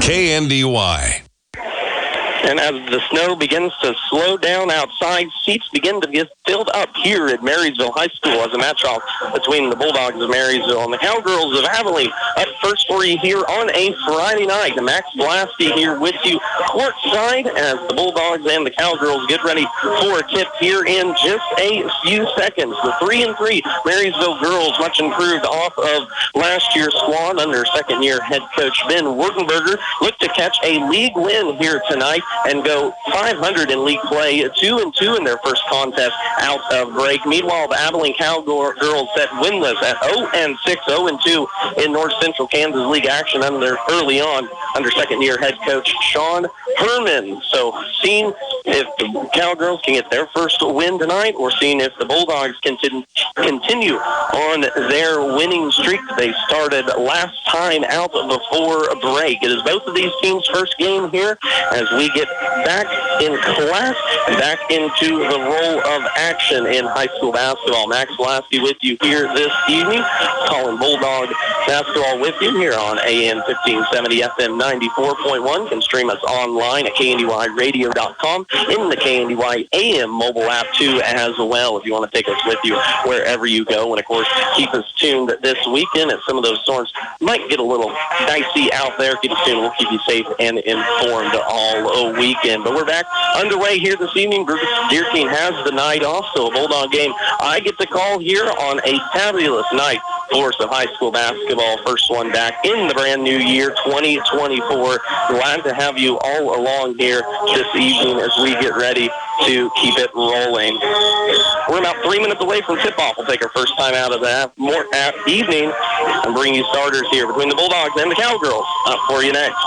KNDY. And as the snow begins to slow down outside, seats begin to get filled up here at Marysville High School as a match-off between the Bulldogs of Marysville and the Cowgirls of Abilene. Up first for you here on a Friday night. Max Blasky here with you courtside as the Bulldogs and the Cowgirls get ready for a tip here in just a few seconds. The 3-3 Marysville girls, much improved off of last year's squad under second-year head coach Ben Wurtenberger, look to catch a league win here tonight and go 500 in league play, 2-2 in their first contest out of break. Meanwhile, the Abilene Cowgirls set winless at 0-6, 0-2 in North Central Kansas League action early on under second-year head coach Sean Herman. So seeing if the Cowgirls can get their first win tonight or seeing if the Bulldogs can continue on their winning streak they started last time out before break. It is both of these teams' first game here as we get back in class, back into the role of action in high school basketball. Max Lasky with you here this evening, calling Bulldog basketball with you here on AM 1570, FM 94.1. Can stream us online at KNDYradio.com, in the KNDY AM mobile app too as well if you want to take us with you wherever you go. And of course, keep us tuned this weekend as some of those storms might get a little dicey out there. Keep us tuned. We'll keep you safe and informed all weekend. But we're back underway here this evening. Bruce Deer Team has the night off, so a Bulldog game I get to call here on a fabulous night for some high school basketball. First one back in the brand new year, 2024. Glad to have you all along here this evening as we get ready to keep it rolling. We're about 3 minutes away from tip-off. We'll take our first time out of that evening and bring you starters here between the Bulldogs and the Cowgirls. Up for you next.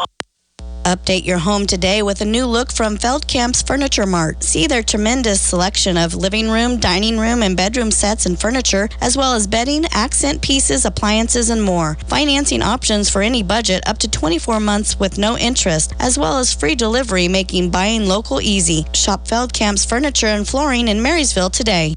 Update your home today with a new look from Feldkamp's Furniture Mart. See their tremendous selection of living room, dining room, and bedroom sets and furniture, as well as bedding, accent pieces, appliances, and more. Financing options for any budget up to 24 months with no interest, as well as free delivery, making buying local easy. Shop Feldkamp's Furniture and Flooring in Marysville today.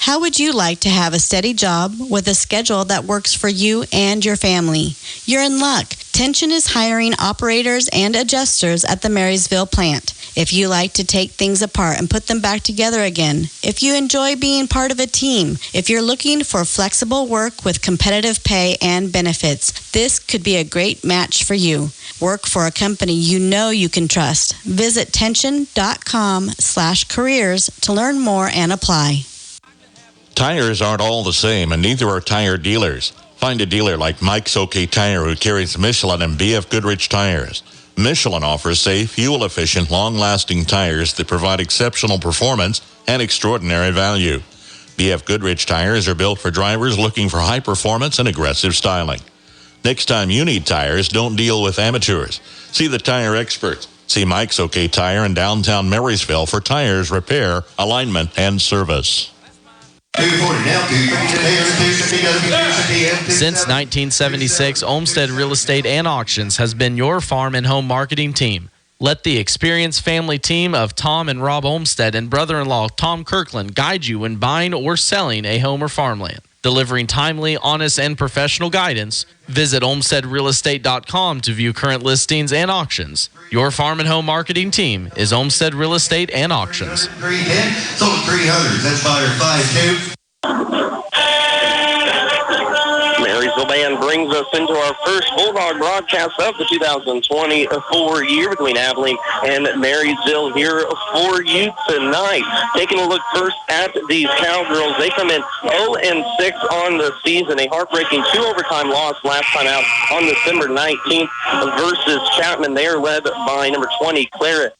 How would you like to have a steady job with a schedule that works for you and your family? You're in luck. Tension is hiring operators and adjusters at the Marysville plant. If you like to take things apart and put them back together again, if you enjoy being part of a team, if you're looking for flexible work with competitive pay and benefits, this could be a great match for you. Work for a company you know you can trust. Visit tension.com/careers to learn more and apply. Tires aren't all the same, and neither are tire dealers. Find a dealer like Mike's OK Tire who carries Michelin and BF Goodrich tires. Michelin offers safe, fuel-efficient, long-lasting tires that provide exceptional performance and extraordinary value. BF Goodrich tires are built for drivers looking for high performance and aggressive styling. Next time you need tires, don't deal with amateurs. See the tire experts. See Mike's OK Tire in downtown Marysville for tires, repair, alignment, and service. Since 1976, Olmsted Real Estate and Auctions has been your farm and home marketing team. Let the experienced family team of Tom and Rob Olmsted and brother-in-law Tom Kirkland guide you when buying or selling a home or farmland. Delivering timely, honest, and professional guidance, visit olmstedrealestate.com to view current listings and auctions. Your farm and home marketing team is Olmsted Real Estate and Auctions. 310, sold 300. That's buyer 5-2. Marysville Band brings us into our first Bulldog broadcast of the 2024 year between Abilene and Marysville here for you tonight. Taking a look first at these Cowgirls. They come in 0-6 on the season. A heartbreaking 2-overtime loss last time out on December 19th versus Chapman. They are led by number 20, Clara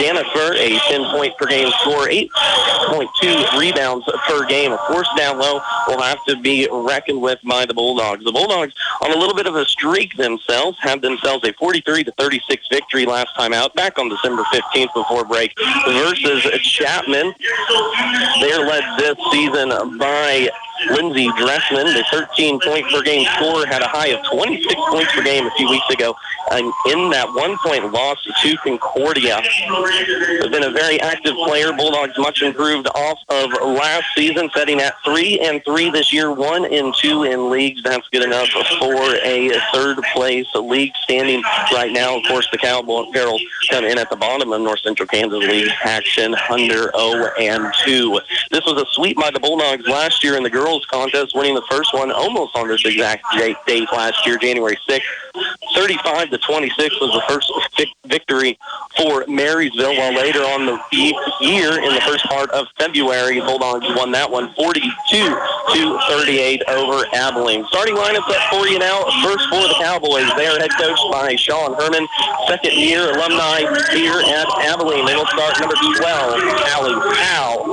Jennifer, a 10-point-per-game score, 8.2 rebounds per game. Of course, down low will have to be reckoned with by the Bulldogs. The Bulldogs, on a little bit of a streak themselves, had themselves a 43-36 victory last time out, back on December 15th before break, versus Chapman. They're led this season by Lindsey Dressman, the 13-point-per-game scorer, had a high of 26 points per game a few weeks ago. And in that 1-point loss to Concordia. Has been a very active player. Bulldogs much improved off of last season, setting at 3-3 this year, 1-2 in leagues. That's good enough for a third-place league standing right now. Of course, the Cowgirls come in at the bottom of North Central Kansas League action under 0-2. This was a sweep by the Bulldogs last year in the girls contest, winning the first one almost on this exact date last year, January 6th. 35-26 was the first victory for Marysville, while later on the year, in the first part of February, Bulldogs won that one 42-38 over Abilene. Starting lineups up for you now. First for the Cowboys. They are head coached by Sean Herman, second-year alumni here at Abilene. They will start number 12, Allie Powell,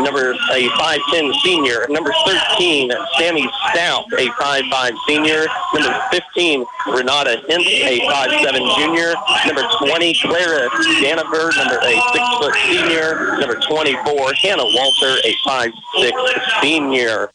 number a 5'10 senior, number 13, Sammy Stout, a 5'5 senior, number 15, Renata Hint, a 5'7 junior, number 20, Clara Daniford, number a 6-foot senior, number 24, Hannah Walter, a 5'6 senior.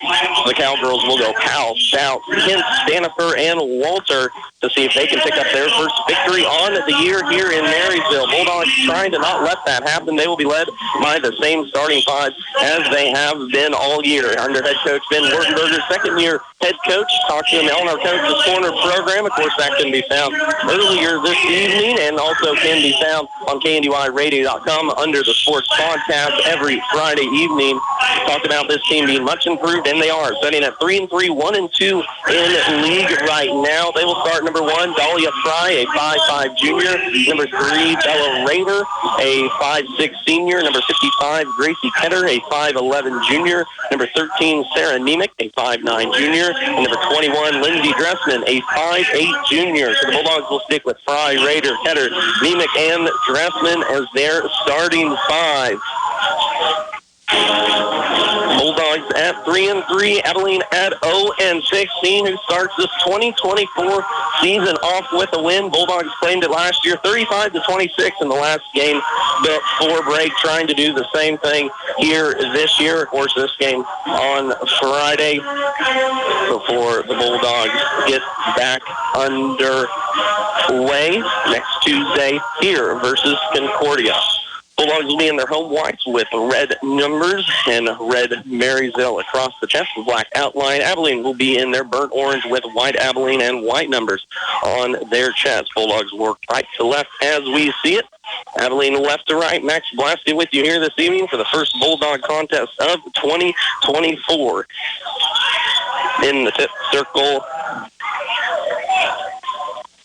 The Cowgirls will go Powell, Stout, Hint, Daniford, and Walter to see if they can pick up their first victory on the year here in Marysville. Bulldogs trying to not let that happen. They will be led by the same starting five as they have been all year. Under head coach Ben Wertenberger, second-year head coach. Talked to him on our Coach's Corner program. Of course, that can be found earlier this evening and also can be found on KNDYradio.com under the sports podcast every Friday evening. Talked about this team being much improved, and they are, setting at 3-3, 1-2 in league right now. They will start number 1, Dahlia Fry, a 5'5 junior. Number 3, Bella Raider, a 5'6 senior. Number 55, Gracie Ketter, a 5'11 junior. Number 13, Sarah Nemick, a 5'9 junior. And number 21, Lindsey Dressman, a 5'8 junior. So the Bulldogs will stick with Fry, Raider, Ketter, Nemick, and Dressman as their starting five. Bulldogs at 3-3, Abilene at 0-16. Who starts this 2024 season off with a win? Bulldogs claimed it last year, 35-26 in the last game before break. Trying to do the same thing here this year. Of course, this game on Friday before the Bulldogs get back underway next Tuesday here versus Concordia. Bulldogs will be in their home whites with red numbers and red Marysville across the chest with black outline. Abilene will be in their burnt orange with white Abilene and white numbers on their chest. Bulldogs work right to left as we see it. Abilene left to right. Max Blasty with you here this evening for the first Bulldog contest of 2024. In the tip circle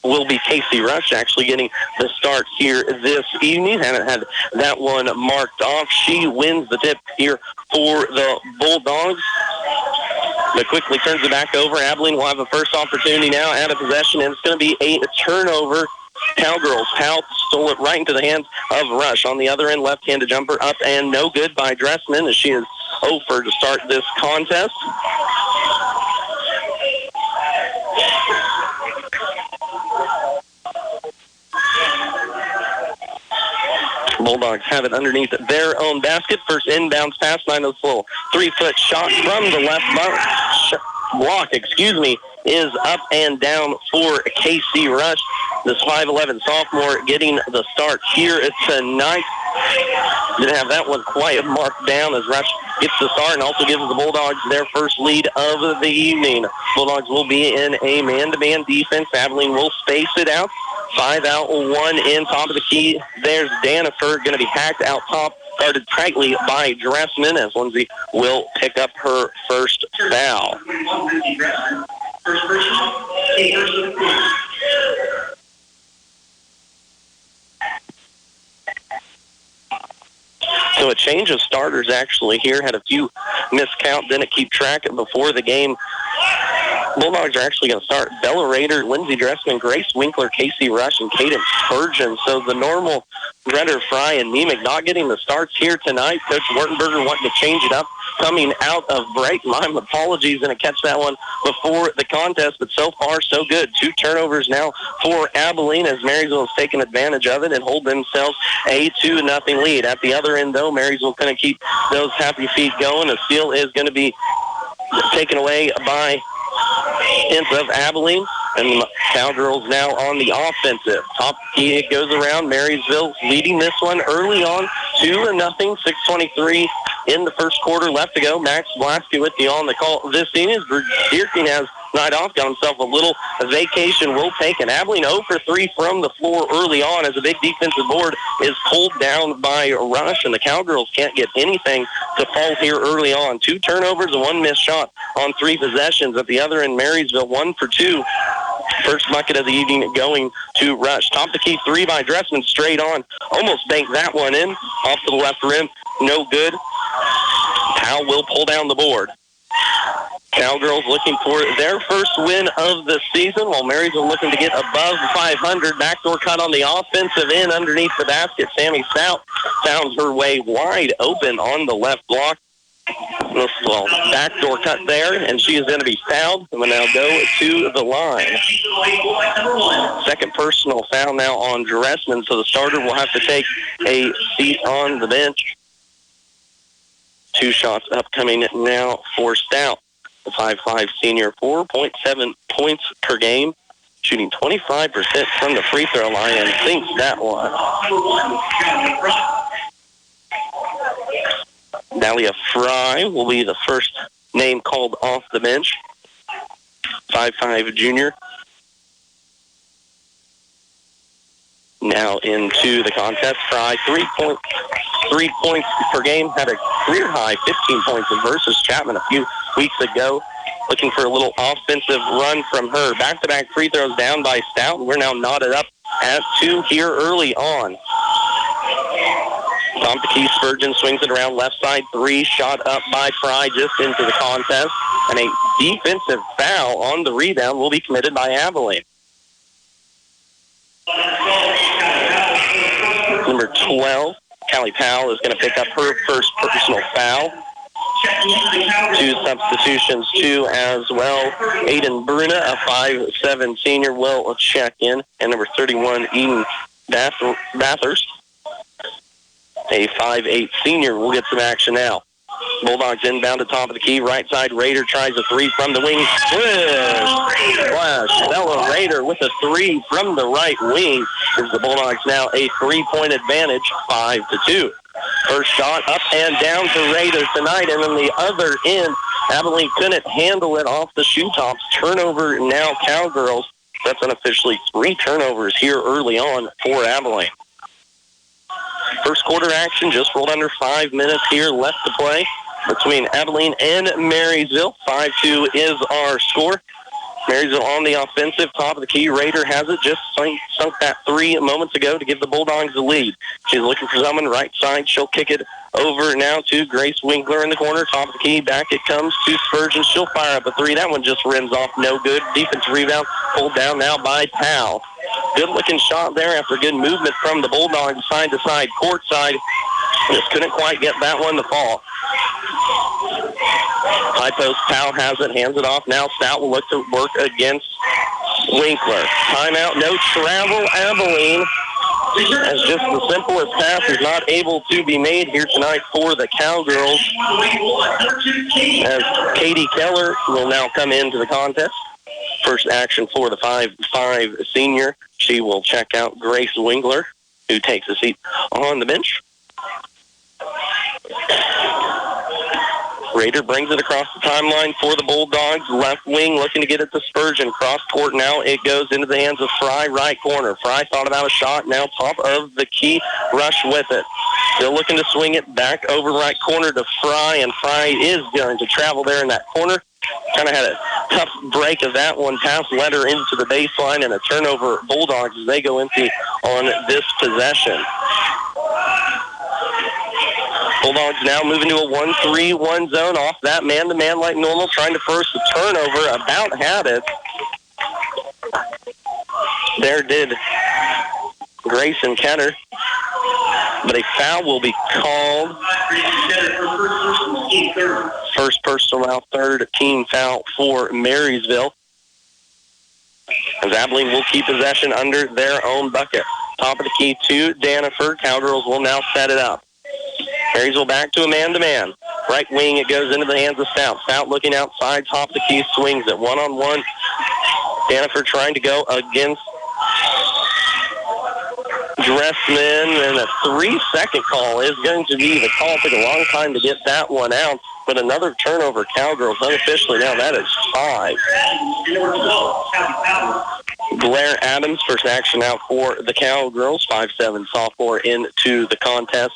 will be Casey Rush, actually getting the start here this evening. Haven't had that one marked off. She wins the tip here for the Bulldogs. But quickly turns it back over. Abilene will have a first opportunity now out of possession, and it's going to be a turnover. Cowgirls. Powell stole it right into the hands of Rush. On the other end, left-handed jumper up and no good by Dressman as she is over to start this contest. Bulldogs have it underneath their own basket. First inbounds pass, 9-0 3-foot shot from the left block, is up and down for Casey Rush. This 5'11 sophomore getting the start here tonight. Didn't have that one quite marked down as Rush gets the start and also gives the Bulldogs their first lead of the evening. Bulldogs will be in a man-to-man defense. Abilene will space it out. 5 out, 1 in, top of the key. There's Daniford, going to be hacked out top, guarded tightly by Dressman as Lindsay will pick up her first foul. So a change of starters actually here. Had a few miscount, didn't keep track before the game. Bulldogs are actually going to start Bella Raider, Lindsey Dressman, Grace Winkler, Casey Rush, and Cadence Spurgeon. So the normal Redder, Fry, and Nemick not getting the starts here tonight. Coach Wertenberger wanting to change it up coming out of break. My apologies, going to catch that one before the contest, but so far so good. 2 turnovers now for Abilene as Marysville has taken advantage of it and hold themselves a 2-0 lead. At the other end, though, Marysville going to keep those happy feet going. A steal is going to be taken away by of Abilene, and the Cowgirls now on the offensive. Top key, it goes around. Marysville leading this one early on, 2-0, 6:23 in the first quarter left to go. Max Blasky with you on the call. This scene is Deer King has night off, got himself a little vacation. Will take an Abilene 0 for 3 from the floor early on as a big defensive board is pulled down by Rush, and the Cowgirls can't get anything to fall here early on. 2 turnovers and 1 missed shot on 3 possessions. At the other end, Marysville 1 for 2. First bucket of the evening going to Rush. Top the key 3 by Dressman, straight on. Almost banked that one in. Off to the left rim. No good. Powell will pull down the board. Cowgirls looking for their first win of the season, while Marysville looking to get above 500. Backdoor cut on the offensive end underneath the basket. Sammy Stout found her way wide open on the left block. Well, backdoor cut there, and she is going to be fouled and will now go to the line. Second personal foul now on Dressman, so the starter will have to take a seat on the bench. 2 shots upcoming now for Stout. The 5'5" senior, 4.7 points per game, shooting 25% from the free throw line, and sinks that one. Dahlia Fry will be the first name called off the bench. 5'5" junior. Now into the contest. Fry, 3 points per game, had a career high 15 points versus Chapman a few weeks ago. Looking for a little offensive run from her. Back-to-back free throws down by Stout. We're now knotted up at 2 here early on. Tom Key Spurgeon swings it around left side 3. Shot up by Fry just into the contest. And a defensive foul on the rebound will be committed by Abilene. Number 12, Callie Powell, is going to pick up her first personal foul. 2 substitutions, too, as well. Aiden Bruna, a 5'7" senior, will check in. And number 31, Eden Bathurst, a 5'8" senior, will get some action now. Bulldogs inbound to top of the key. Right side, Raider tries a 3 from the wing. Flash. Bella Raider with a 3 from the right wing. Gives the Bulldogs now a 3-point advantage, 5-2. First shot up and down to Raider tonight. And on the other end, Abilene couldn't handle it off the shoe tops. Turnover now, Cowgirls. That's unofficially 3 turnovers here early on for Abilene. First quarter action, just rolled under 5 minutes here left to play between Abilene and Marysville. 5-2 is our score. Marysville on the offensive, top of the key. Raider has it, just sunk that 3 moments ago to give the Bulldogs the lead. She's looking for someone right side. She'll kick it over now to Grace Winkler in the corner. Top of the key, back it comes to Spurgeon. She'll fire up a 3. That one just rims off, no good. Defensive rebound pulled down now by Powell. Good-looking shot there after good movement from the Bulldogs side to side, court side. Just couldn't quite get that one to fall. High post, Powell has it, hands it off. Now Stout will look to work against Winkler. Timeout, no travel, Abilene. As just the simplest pass is not able to be made here tonight for the Cowgirls. As Katie Keller will now come into the contest. First action for the 5'5" senior. She will check out Grace Winkler, who takes a seat on the bench. Raider brings it across the timeline for the Bulldogs. Left wing looking to get it to Spurgeon. Cross court now. It goes into the hands of Fry, right corner. Fry thought about a shot. Now top of the key. Rush with it. Still looking to swing it back over right corner to Fry, and Fry is going to travel there in that corner. Kind of had a tough break of that one. Pass led her into the baseline, and a turnover Bulldogs as they go empty on this possession. Bulldogs now moving to a 1-3-1 zone off that man-to-man like normal, trying to force the turnover. About had it. There did Grayson Ketter. But a foul will be called. First personal foul, third team foul for Marysville. As Abilene will keep possession under their own bucket. Top of the key to Daniford. Cowgirls will now set it up. Marysville back to a man-to-man. Right wing, it goes into the hands of Stout. Stout looking outside, top of the key, swings it one-on-one. Hannaford trying to go against Dressman, and a 3-second call is going to be the call. Took a long time to get that one out, but another turnover, Cowgirls, unofficially now. That is 5. Blair Adams, first action out for the Cowgirls, 5'7" sophomore into the contest.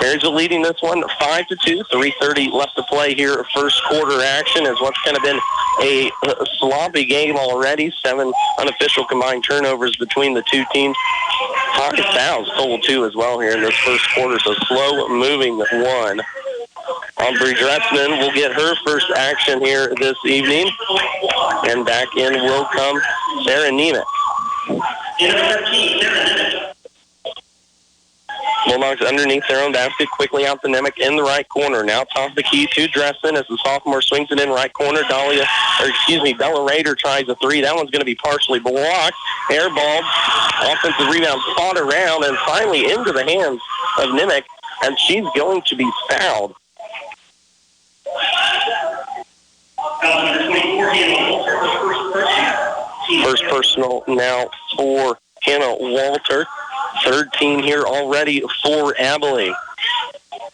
Marysville leading this one 5-2, 3:30 left to play here. First quarter action as what's kind of been a sloppy game already. 7 unofficial combined turnovers between the two teams. 5 fouls total too as well here in this first quarter, so slow moving one. Aubrey Dressman will get her first action here this evening, and back in will come Sarah Nemec. Bulldogs underneath their own basket, quickly out to Nemec in the right corner. Now top of the key to Dressman as the sophomore swings it in right corner. Bella Rader tries a 3. That one's going to be partially blocked. Airball, offensive rebound fought around and finally into the hands of Nemec, and she's going to be fouled. First personal now for Hannah Walter. Third team here already for Abilene.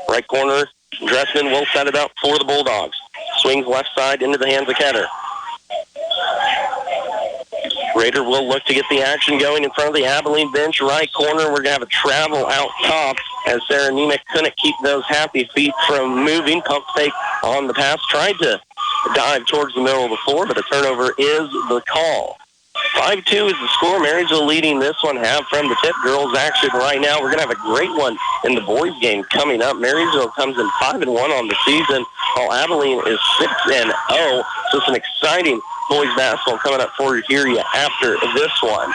Right corner, Dressman will set it up for the Bulldogs. Swings left side into the hands of Ketter. Rader will look to get the action going in front of the Abilene bench. Right corner, we're going to have a travel out top as Sarah Nemec couldn't keep those happy feet from moving. Pump fake on the pass. Tried to dive towards the middle of the floor, but a turnover is the call. 5-2 is the score. Marysville leading this one half from the tip. Girls action right now. We're going to have a great one in the boys game coming up. Marysville comes in 5-1 on the season, while Abilene is 6-0. So it's an exciting boys basketball coming up for you here after this one.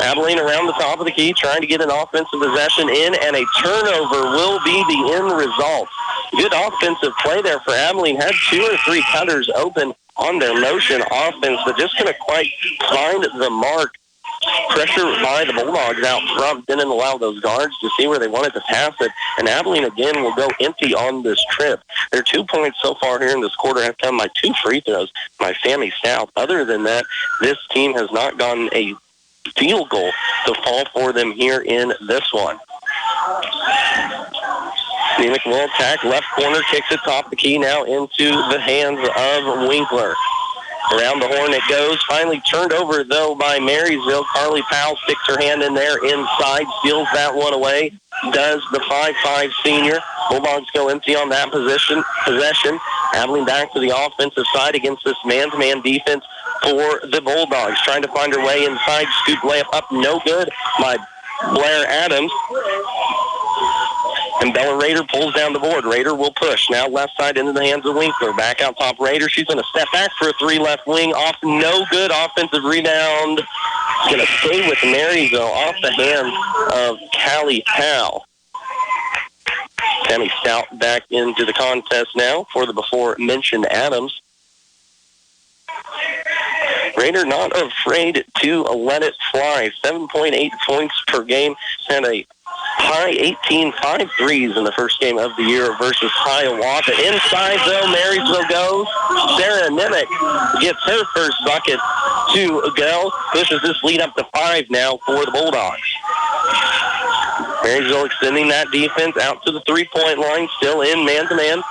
Abilene around the top of the key, trying to get an offensive possession in, and a turnover will be the end result. Good offensive play there for Abilene. Had 2 or 3 cutters open on their motion offense, but just couldn't quite find the mark. Pressure by the Bulldogs out front didn't allow those guards to see where they wanted to pass it, and Abilene again will go empty on this trip. Their 2 points so far here in this quarter have come by 2 free throws by Sammy Stout. Other than that, this team has not gotten a field goal to fall for them here in this one. Nemec will attack left corner, kicks it top the key now into the hands of Winkler. Around the horn it goes. Finally turned over, though, by Marysville. Carly Powell sticks her hand in there inside, steals that one away. Does the 5'5" senior. Bulldogs go empty on that possession. Abilene back to the offensive side against this man-to-man defense for the Bulldogs. Trying to find her way inside. Scoop layup up, no good by Blair Adams. And Bella Rader pulls down the board. Rader will push. Now left side into the hands of Winkler. Back out top Rader. She's going to step back for a 3 left wing. Off, no good. Offensive rebound. It's going to stay with Marysville off the hands of Callie Powell. Tammy Stout back into the contest now for the before-mentioned Adams. Rader not afraid to let it fly. 7.8 points per game. Had a high 18-5 threes in the first game of the year versus Hiawatha. Inside, though, Marysville goes. Sarah Nemec gets her first bucket to go. Pushes this lead up to 5 now for the Bulldogs. Marysville extending that defense out to the three-point line, still in man-to-man.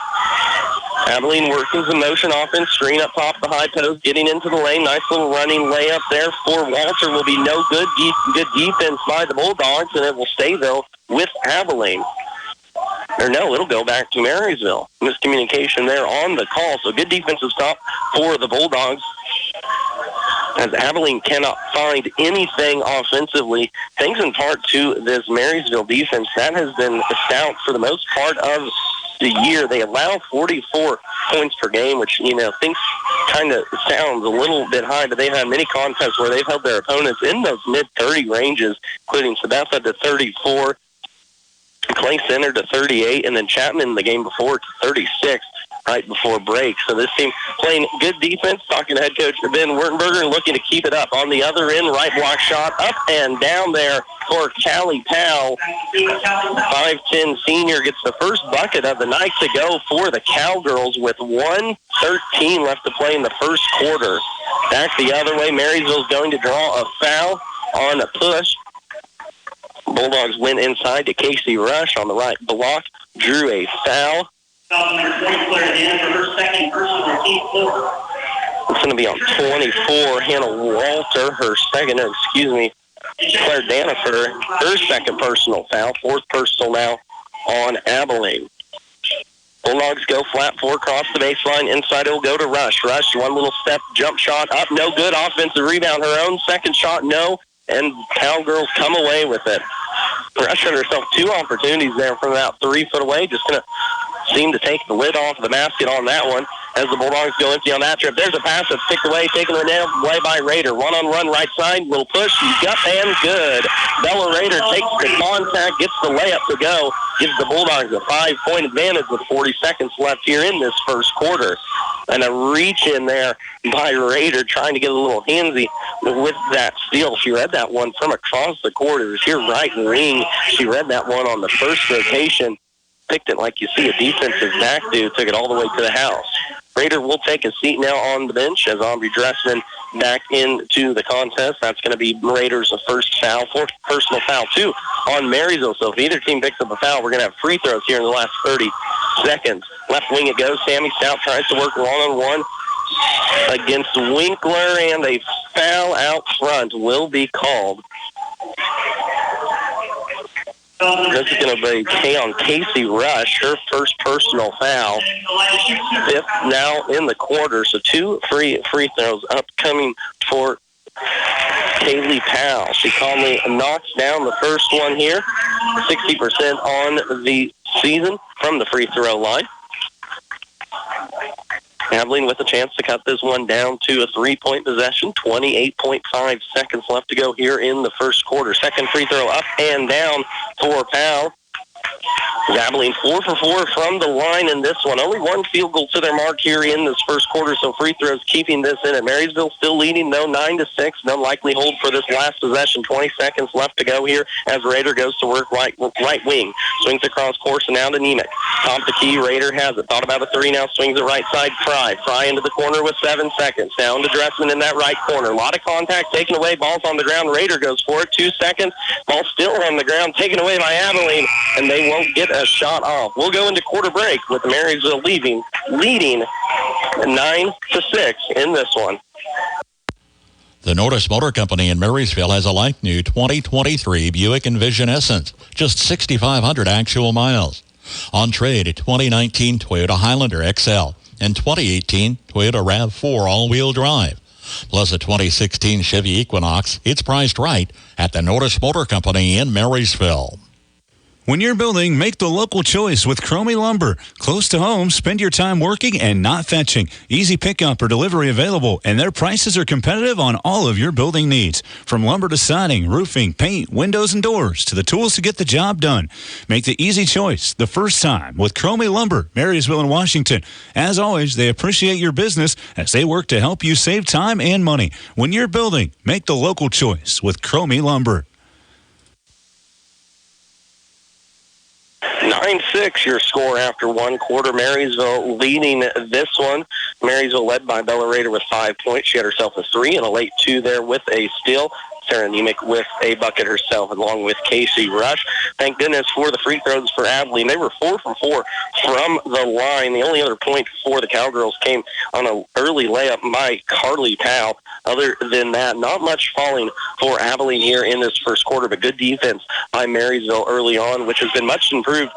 Abilene working some motion offense, screen up top of the high post, getting into the lane. Nice little running layup there for Walter. Will be no good. Good defense by the Bulldogs, and it will stay, though, with Abilene. Or no, it'll go back to Marysville. Miscommunication there on the call, so good defensive stop for the Bulldogs. As Abilene cannot find anything offensively, thanks in part to this Marysville defense. That has been stout for the most part of the year. They allow 44 points per game, which, things kind of sounds a little bit high, but they've had many contests where they've held their opponents in those mid-30 ranges, including Sabetha to 34, Clay Center to 38, and then Chapman the game before to 36. right before break. So this team playing good defense, talking to head coach Ben Wurtenberger, and looking to keep it up. On the other end, right block shot up and down there for Callie Powell. 5'10" senior gets the first bucket of the night to go for the Cowgirls with 1:13 left to play in the first quarter. Back the other way, Marysville's going to draw a foul on a push. Bulldogs went inside to Casey Rush on the right block, drew a foul. It's going to be on 24, Hannah Walter, Claire Danifer, her second personal foul, fourth personal now on Abilene. Bulldogs go flat four across the baseline. Inside it will go to Rush. Rush, one little step, jump shot up, no good. Offensive rebound, her own second shot, no. And Cowgirls come away with it. Rush had herself two opportunities there from about 3 foot away. Just going to seem to take the lid off the basket on that one as the Bulldogs go empty on that trip. There's a pass that's picked away, taken away by Rader. One-on-one right side, little push, gut and good. Bella Rader takes the contact, gets the layup to go, gives the Bulldogs a 5-point advantage with 40 seconds left here in this first quarter. And a reach in there by Rader, trying to get a little handsy with that steal. She read that one from across the court. It was here right wing. She read that one on the first rotation. Picked it like you see a defensive back do, took it all the way to the house. Rader will take a seat now on the bench as Aubrey Dressman back into the contest. That's going to be Rader's first foul, fourth personal foul, too, on Marysville. So if either team picks up a foul, we're going to have free throws here in the last 30 seconds. Left wing it goes. Sammy Stout tries to work one-on-one against Winkler, and a foul out front will be called. This is going to be on Casey Rush, her first personal foul. Fifth now in the quarter, so two free throws upcoming for Kaylee Powell. She calmly knocks down the first one here, 60% on the season from the free throw line. Abilene with a chance to cut this one down to a 3-point possession. 28.5 seconds left to go here in the first quarter. Second free throw up and down for Powell. Abilene 4 for 4 from the line in this one. Only one field goal to their mark here in this first quarter, so free throws keeping this in it. Marysville still leading, though, 9-6. No likely hold for this last possession. 20 seconds left to go here as Rader goes to work right wing. Swings across course and now to Nemec. Top the key, Rader has it. Thought about a three now, swings it right side. Fry into the corner with 7 seconds. Down to Dressman in that right corner. A lot of contact taken away. Ball's on the ground. Rader goes for it. 2 seconds. Ball still on the ground, taken away by Abilene, and they won't get a shot off. We'll go into quarter break with Marysville leading 9-6 in this one. The Norris Motor Company in Marysville has a like-new 2023 Buick Envision Essence, just 6,500 actual miles. On trade, a 2019 Toyota Highlander XL and 2018 Toyota RAV4 all-wheel drive. Plus a 2016 Chevy Equinox. It's priced right at the Norris Motor Company in Marysville. When you're building, make the local choice with Cromie Lumber. Close to home, spend your time working and not fetching. Easy pickup or delivery available, and their prices are competitive on all of your building needs. From lumber to siding, roofing, paint, windows, and doors, to the tools to get the job done. Make the easy choice the first time with Cromie Lumber, Marysville and Washington. As always, they appreciate your business as they work to help you save time and money. When you're building, make the local choice with Cromie Lumber. 9-6 your score after one quarter. Marysville leading this one. Marysville led by Bella Rader with 5 points. She had herself a 3 and a late 2 there with a steal. Sarah Nemec with a bucket herself, along with Casey Rush. Thank goodness for the free throws for Abilene. They were 4 for 4 from the line. The only other point for the Cowgirls came on an early layup by Carly Powell. Other than that, not much falling for Abilene here in this first quarter, but good defense by Marysville early on, which has been much improved.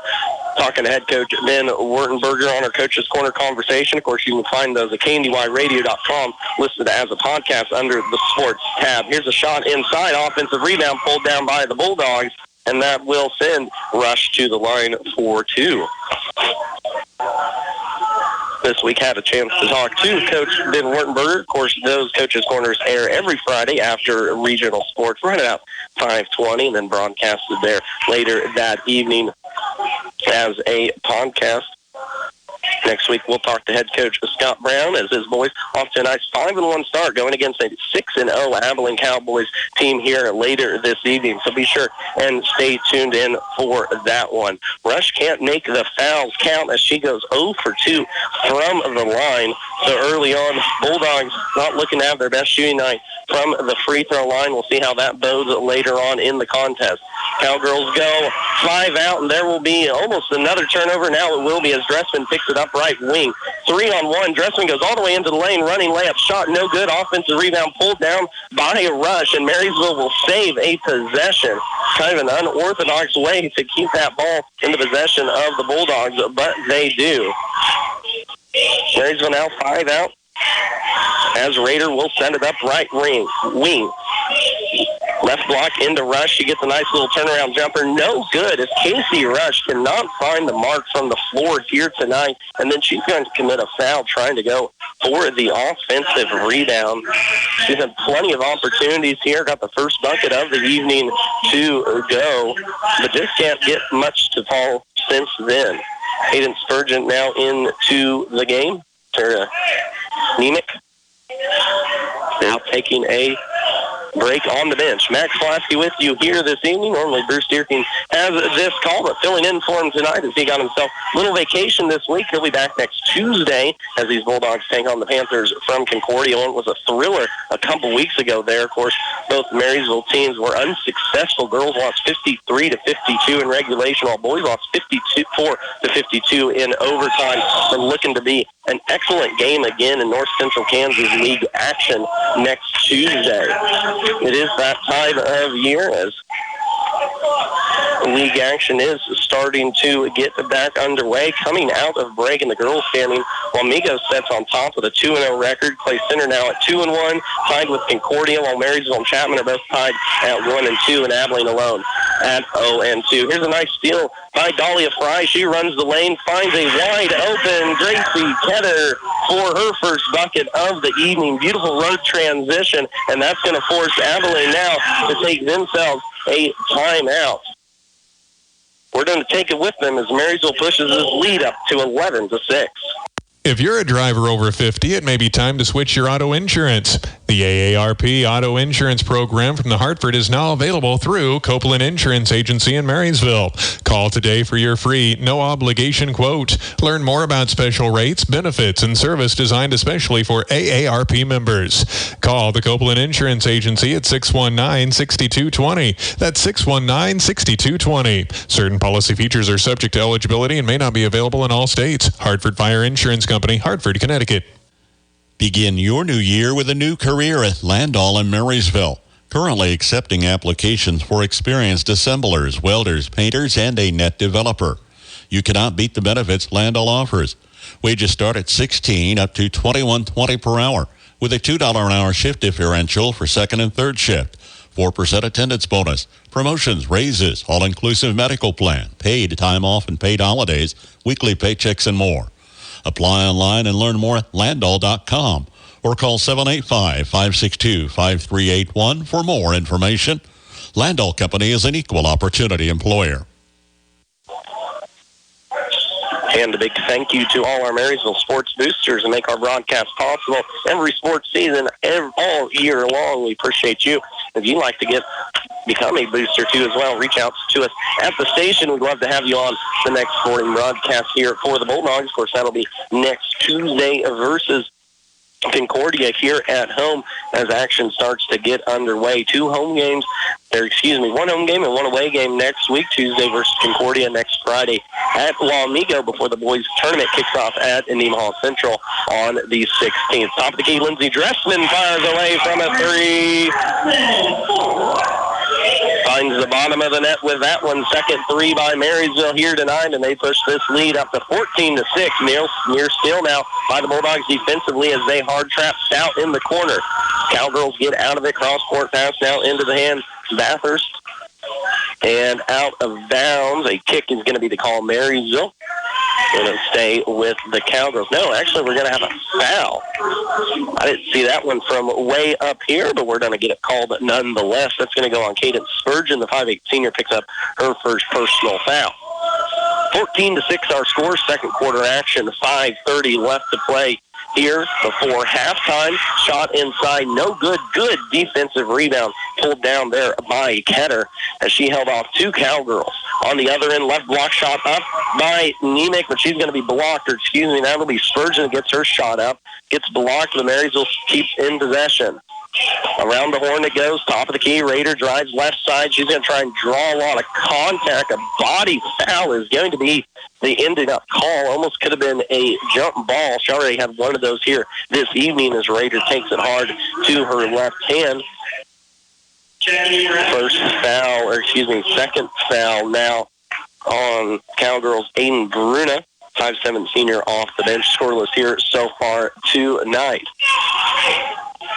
Talking to head coach Ben Wurtenberger on our Coach's Corner conversation. Of course, you can find those at KNDYradio.com, listed as a podcast under the sports tab. Here's a shot inside, offensive rebound pulled down by the Bulldogs, and that will send Rush to the line for 2. This week had a chance to talk to Coach Ben Wurtenberger. Of course, those Coaches' Corners air every Friday after regional sports, right about 5:20, and then broadcasted there later that evening as a podcast. Next week, we'll talk to head coach Scott Brown as his boys off to a nice 5-1 start going against a 6-0 Abilene Cowboys team here later this evening. So be sure and stay tuned in for that one. Rush can't make the fouls count as she goes 0 for 2 from the line. So early on, Bulldogs not looking to have their best shooting night from the free throw line. We'll see how that bodes later on in the contest. Cowgirls go 5 out, and there will be almost another turnover. Now it will be as Dressman picks it up right wing. 3-on-1. Dressman goes all the way into the lane, running layup shot, no good. Offensive rebound pulled down by Rush, and Marysville will save a possession. Kind of an unorthodox way to keep that ball in the possession of the Bulldogs, but they do. Marysville now 5 out, as Rader will send it up right wing. Left block into Rush. She gets a nice little turnaround jumper. No good, as Casey Rush cannot find the mark from the floor here tonight. And then she's going to commit a foul trying to go for the offensive rebound. She's had plenty of opportunities here. Got the first bucket of the evening to go. But just can't get much to fall since then. Hayden Spurgeon now into the game. Nemick now taking a break on the bench. Max Flasky with you here this evening. Normally Bruce Deerking has this call, but filling in for him tonight as he got himself a little vacation this week. He'll be back next Tuesday as these Bulldogs take on the Panthers from Concordia. It was a thriller a couple weeks ago there. Of course, both Marysville teams were unsuccessful. Girls lost 53-52 in regulation, while boys lost 54-52 in overtime. They're looking to be an excellent game again in North Central Kansas League action next Tuesday. It is that time of year as league action is starting to get back underway. Coming out of break in the girls standing, while Migos sets on top with a 2-0 record. Clay Center now at 2-1, tied with Concordia, while Marysville and Chapman are both tied at 1-2, and Abilene alone at 0-2. Here's a nice steal by Dahlia Fry. She runs the lane, finds a wide open Gracie Tedder for her first bucket of the evening. Beautiful road transition, and that's going to force Abilene now to take themselves a timeout. We're going to take it with them as Marysville pushes this lead up to 11-6. If you're a driver over 50, it may be time to switch your auto insurance. The AARP Auto Insurance Program from the Hartford is now available through Copeland Insurance Agency in Marysville. Call today for your free, no-obligation quote. Learn more about special rates, benefits, and service designed especially for AARP members. Call the Copeland Insurance Agency at 619-6220. That's 619-6220. Certain policy features are subject to eligibility and may not be available in all states. Hartford Fire Insurance Company, Hartford, Connecticut. Begin your new year with a new career at Landall in Marysville. Currently accepting applications for experienced assemblers, welders, painters, and a net developer. You cannot beat the benefits Landall offers. Wages start at $16 up to $21.20 per hour with a $2 an hour shift differential for second and third shift. 4% attendance bonus, promotions, raises, all-inclusive medical plan, paid time off and paid holidays, weekly paychecks, and more. Apply online and learn more at Landall.com or call 785-562-5381 for more information. Landall Company is an equal opportunity employer. And a big thank you to all our Marysville sports boosters who make our broadcast possible every sports season, all year long. We appreciate you. If you'd like to become a booster too as well, reach out to us at the station. We'd love to have you on the next sporting broadcast here for the Bulldogs. Of course, that'll be next Tuesday versus Concordia here at home as action starts to get underway. One home game and one away game next week, Tuesday versus Concordia, next Friday at Wamego before the boys tournament kicks off at Nemaha Central on the 16th. Top of the key, Lindsey Dressman fires away from a three. Finds the bottom of the net with that one. Second three by Marysville here tonight, and they push this lead up to 14-6. Near steal now by the Bulldogs defensively as they hard trap Stout in the corner. Cowgirls get out of it. Cross-court pass now into the hands of Bathurst. And out of bounds. A kick is going to be the call. Marysville going to stay with the Cowgirls. No, actually, we're going to have a foul. I didn't see that one from way up here, but we're going to get it called nonetheless. That's going to go on Cadence Spurgeon. The 5'8" senior picks up her first personal foul. 14-6 our score, second quarter action, 5:30 left to play here before halftime. Shot inside, no good. Good defensive rebound pulled down there by Ketter as she held off two Cowgirls. On the other end, left block shot up by Nemick, but she's going to be blocked, or excuse me, that'll be Spurgeon that gets her shot up. Gets blocked, the Marysville keeps in possession. Around the horn it goes, top of the key. Raider drives left side. She's going to try and draw a lot of contact. A body foul is going to be the ended up call. Almost could have been a jump ball. She already had one of those here this evening as Raider takes it hard to her left hand. Second foul now on Cowgirls. Aiden Bruna, 5'7" senior off the bench, scoreless here so far tonight.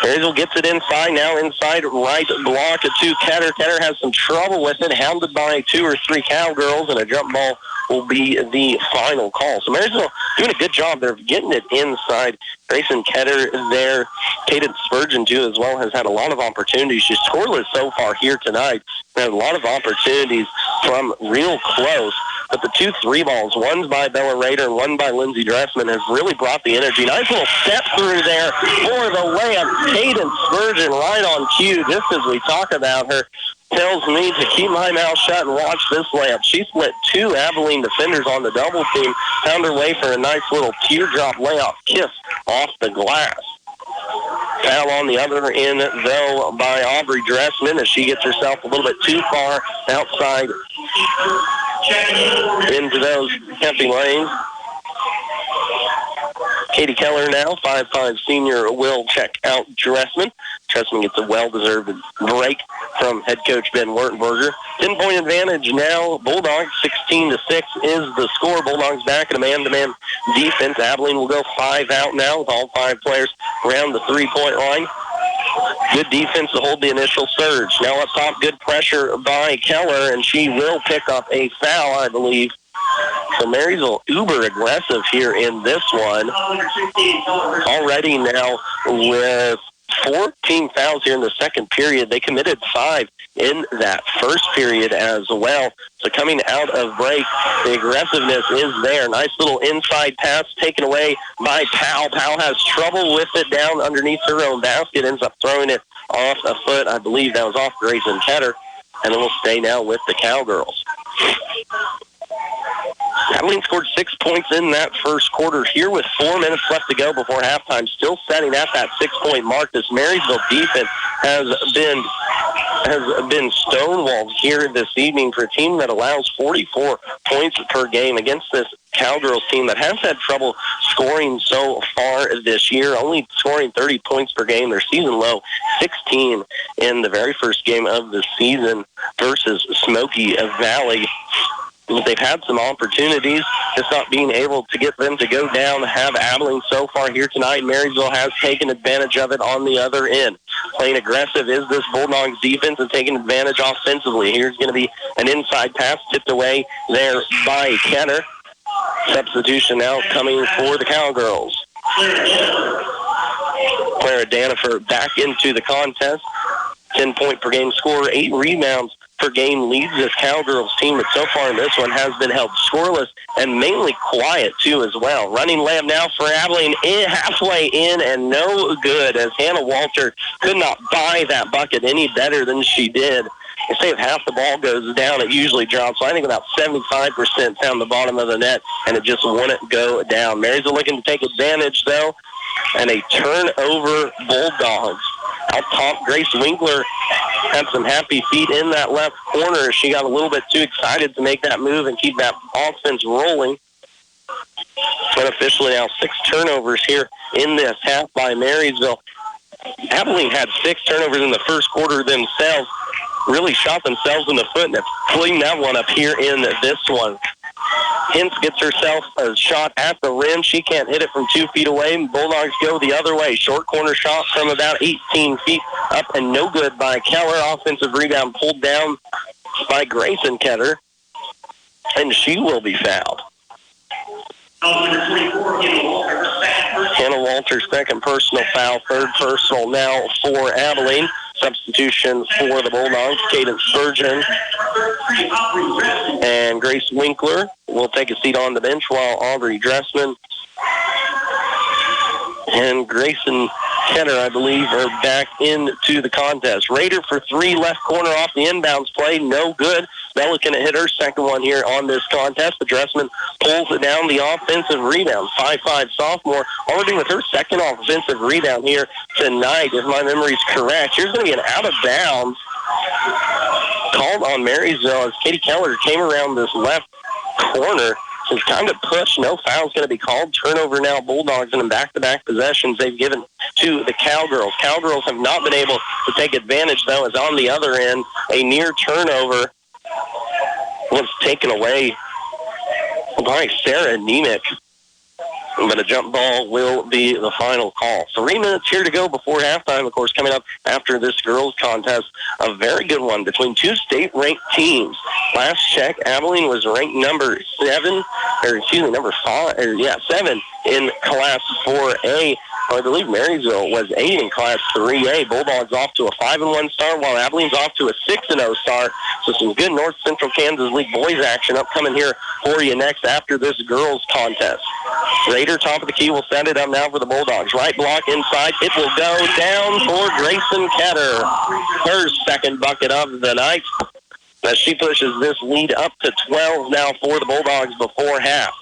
Marysville gets it inside, now inside right block to Ketter. Ketter has some trouble with it, hounded by 2 or 3 Cowgirls, and a jump ball will be the final call. So Marysville doing a good job there of getting it inside. Grayson Ketter there. Cadence Spurgeon, too, as well, has had a lot of opportunities. She's scoreless so far here tonight. Had a lot of opportunities from real close. But the 2 3 balls, one's by Bella Rader and one by Lindsey Dressman, has really brought the energy. Nice little step through there for the layup. Cadence Spurgeon right on cue, just as we talk about her. Tells me to keep my mouth shut and watch this layup. She split 2 Abilene defenders on the double team, found her way for a nice little teardrop layup kiss off the glass. Foul on the other end, though, by Aubrey Dressman as she gets herself a little bit too far outside into those empty lanes. Katie Keller now, 5'5" senior, will check out Dressman. Dressman gets a well-deserved break from head coach Ben Wertenberger. 10-point advantage now. Bulldogs, 16-6 is the score. Bulldogs back in a man-to-man defense. Abilene will go 5 out now with all 5 players around the 3-point line. Good defense to hold the initial surge. Now up top, good pressure by Keller, and she will pick up a foul, I believe. So Marysville uber aggressive here in this one. Already now with 14 fouls here in the second period. They committed 5 in that first period as well. So coming out of break, the aggressiveness is there. Nice little inside pass taken away by Powell. Powell has trouble with it down underneath her own basket, ends up throwing it off a foot. I believe that was off Grayson Ketter. And it will stay now with the Cowgirls. Abilene scored 6 points in that first quarter here with 4 minutes left to go before halftime. Still setting at that 6-point mark. This Marysville defense has been stonewalled here this evening for a team that allows 44 points per game against this Cowgirls team that has had trouble scoring so far this year, only scoring 30 points per game. Their season low, 16 in the very first game of the season versus Smoky Valley. They've had some opportunities, just not being able to get them to go down. Have Abilene so far here tonight. Marysville has taken advantage of it on the other end. Playing aggressive is this Bulldogs defense and taking advantage offensively. Here's going to be an inside pass tipped away there by Ketter. Substitution now coming for the Cowgirls. Clara Danifer back into the contest. 10-point per game scorer, 8 rebounds per game leads this Cowgirls team, but so far in this one has been held scoreless and mainly quiet too as well. Running layup now for Abilene, halfway in and no good, as Hannah Walter could not buy that bucket any better than she did. I say if half the ball goes down, it usually drops. So I think about 75% down the bottom of the net, and it just wouldn't go down. Marysville looking to take advantage, though, and a turnover Bulldogs. Out top, Grace Winkler had some happy feet in that left corner. She got a little bit too excited to make that move and keep that offense rolling. But officially now 6 turnovers here in this half by Marysville. Abilene had 6 turnovers in the first quarter themselves. Really shot themselves in the foot and have cleaned that one up here in this one. Hintz gets herself a shot at the rim. She can't hit it from 2 feet away. Bulldogs go the other way. Short corner shot from about 18 feet up and no good by Keller. Offensive rebound pulled down by Grayson Ketter, and she will be fouled. Hannah Walters, second personal foul, third personal now for Abilene. substitution for the Bulldogs, Caden Spurgeon and Grace Winkler will take a seat on the bench, while Aubrey Dressman and Grayson Ketter, I believe, are back into the contest. Rader for three, left corner off the inbounds play, no good. Bella can hit her second one here on this contest, but Dressman pulls it down, the offensive rebound. 5'5" sophomore, already with her second offensive rebound here tonight, if my memory's correct. Here's going to be an out of bounds called on Marysville as Katie Keller came around this left corner. So it's time to push. No foul's going to be called. Turnover now, Bulldogs, and in back-to-back possessions they've given to the Cowgirls. Cowgirls have not been able to take advantage, though, as on the other end, a near turnover was taken away by Sarah Nemick. But a jump ball will be the final call. 3 minutes here to go before halftime, of course, coming up after this girls' contest. A very good one between two state-ranked teams. Last check, Abilene was ranked number 7 in Class 4A. I believe Marysville was 8 in Class 3A. Bulldogs off to a 5-1 start, while Abilene's off to a 6-0 start. So some good North Central Kansas League boys action upcoming here for you next after this girls' contest. Rader, top of the key, will set it up now for the Bulldogs. Right block inside. It will go down for Grayson Ketter. Her second bucket of the night, as she pushes this lead up to 12 now for the Bulldogs before half.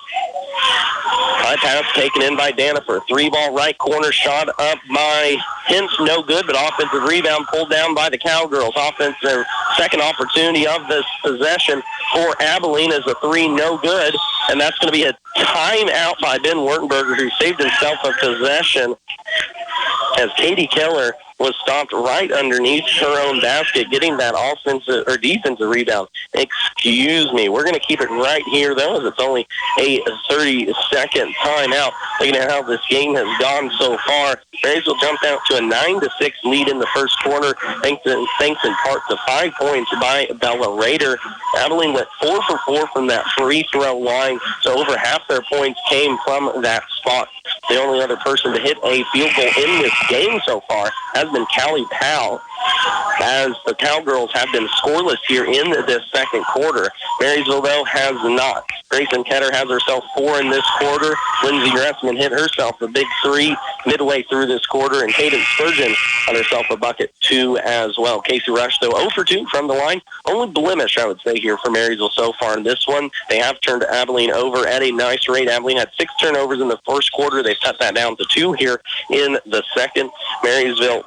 High pass taken in by Danifer. 3-ball right corner shot up by Hintz, no good, but offensive rebound pulled down by the Cowgirls. Offensive second opportunity of this possession for Abilene is a 3, no good, and that's going to be a timeout by Ben Wertenberger, who saved himself a possession as Katie Keller was stopped right underneath her own basket, getting that offensive or defensive rebound. Excuse me. We're going to keep it right here, though, as it's only a 30-second timeout. Looking at how this game has gone so far, Marysville jumped out to a 9-6 lead in the first quarter, thanks in part to 5 points by Bella Rader. Abilene went 4 for 4 from that free throw line, so over half their points came from that spot. The only other person to hit a field goal in this game so far has been Callie Powell, as the Cowgirls have been scoreless here in this second quarter. Marysville, though, has not. Grayson Ketter has herself 4 in this quarter. Lindsey Dressman hit herself a big 3 midway through this quarter, and Caden Spurgeon had herself a bucket 2 as well. Casey Rush, though, 0 for 2 from the line. Only blemish, I would say, here for Marysville so far in this one. They have turned Abilene over at a nice rate. Abilene had 6 turnovers in the first quarter. They've cut that down to 2 here in the second. Marysville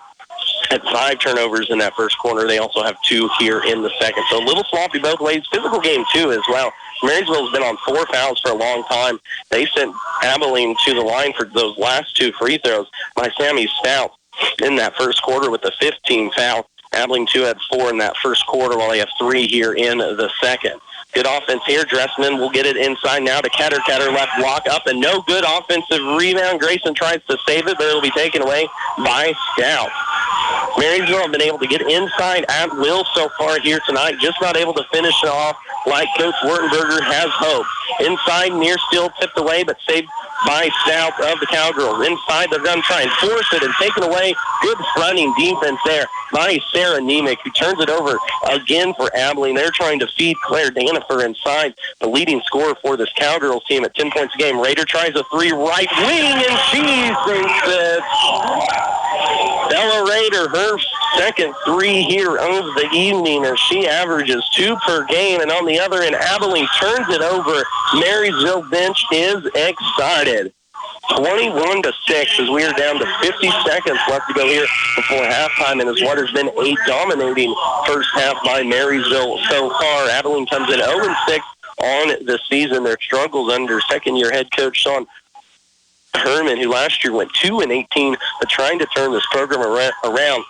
had 5 turnovers in that first quarter. They also have 2 here in the second. So a little sloppy both ways. Physical game, too, as well. Marysville's been on 4 fouls for a long time. They sent Abilene to the line for those last 2 free throws by Sammy Stout in that first quarter with a 15 foul. Abilene, too, had 4 in that first quarter, while they have 3 here in the second. Good offense here. Dressman will get it inside now to Ketter. Ketter left block up, and no good offensive rebound. Grayson tries to save it, but it'll be taken away by Stout. Marysville have been able to get inside at will so far here tonight, just not able to finish it off like Coach Wertenberger has hoped. Inside, near still tipped away, but saved by Stout of the Cowgirls. Inside, they're going to try and force it and take it away. Good fronting defense there by Sarah Nemick, who turns it over again for Abilene. They're trying to feed Claire Danifer inside, the leading scorer for this Cowgirls team at 10 points a game. Rader tries a 3 right wing, and she sinks it. Bella Rader, her second 3 here of the evening, as she averages 2 per game. And on the other end, Abilene turns it over. Marysville bench is excited. 21-6 as we are down to 50 seconds left to go here before halftime, and as what has been a dominating first half by Marysville so far. Abilene comes in 0-6 on the season. Their struggles under second-year head coach Sean Herman, who last year went 2-18, but trying to turn this program around,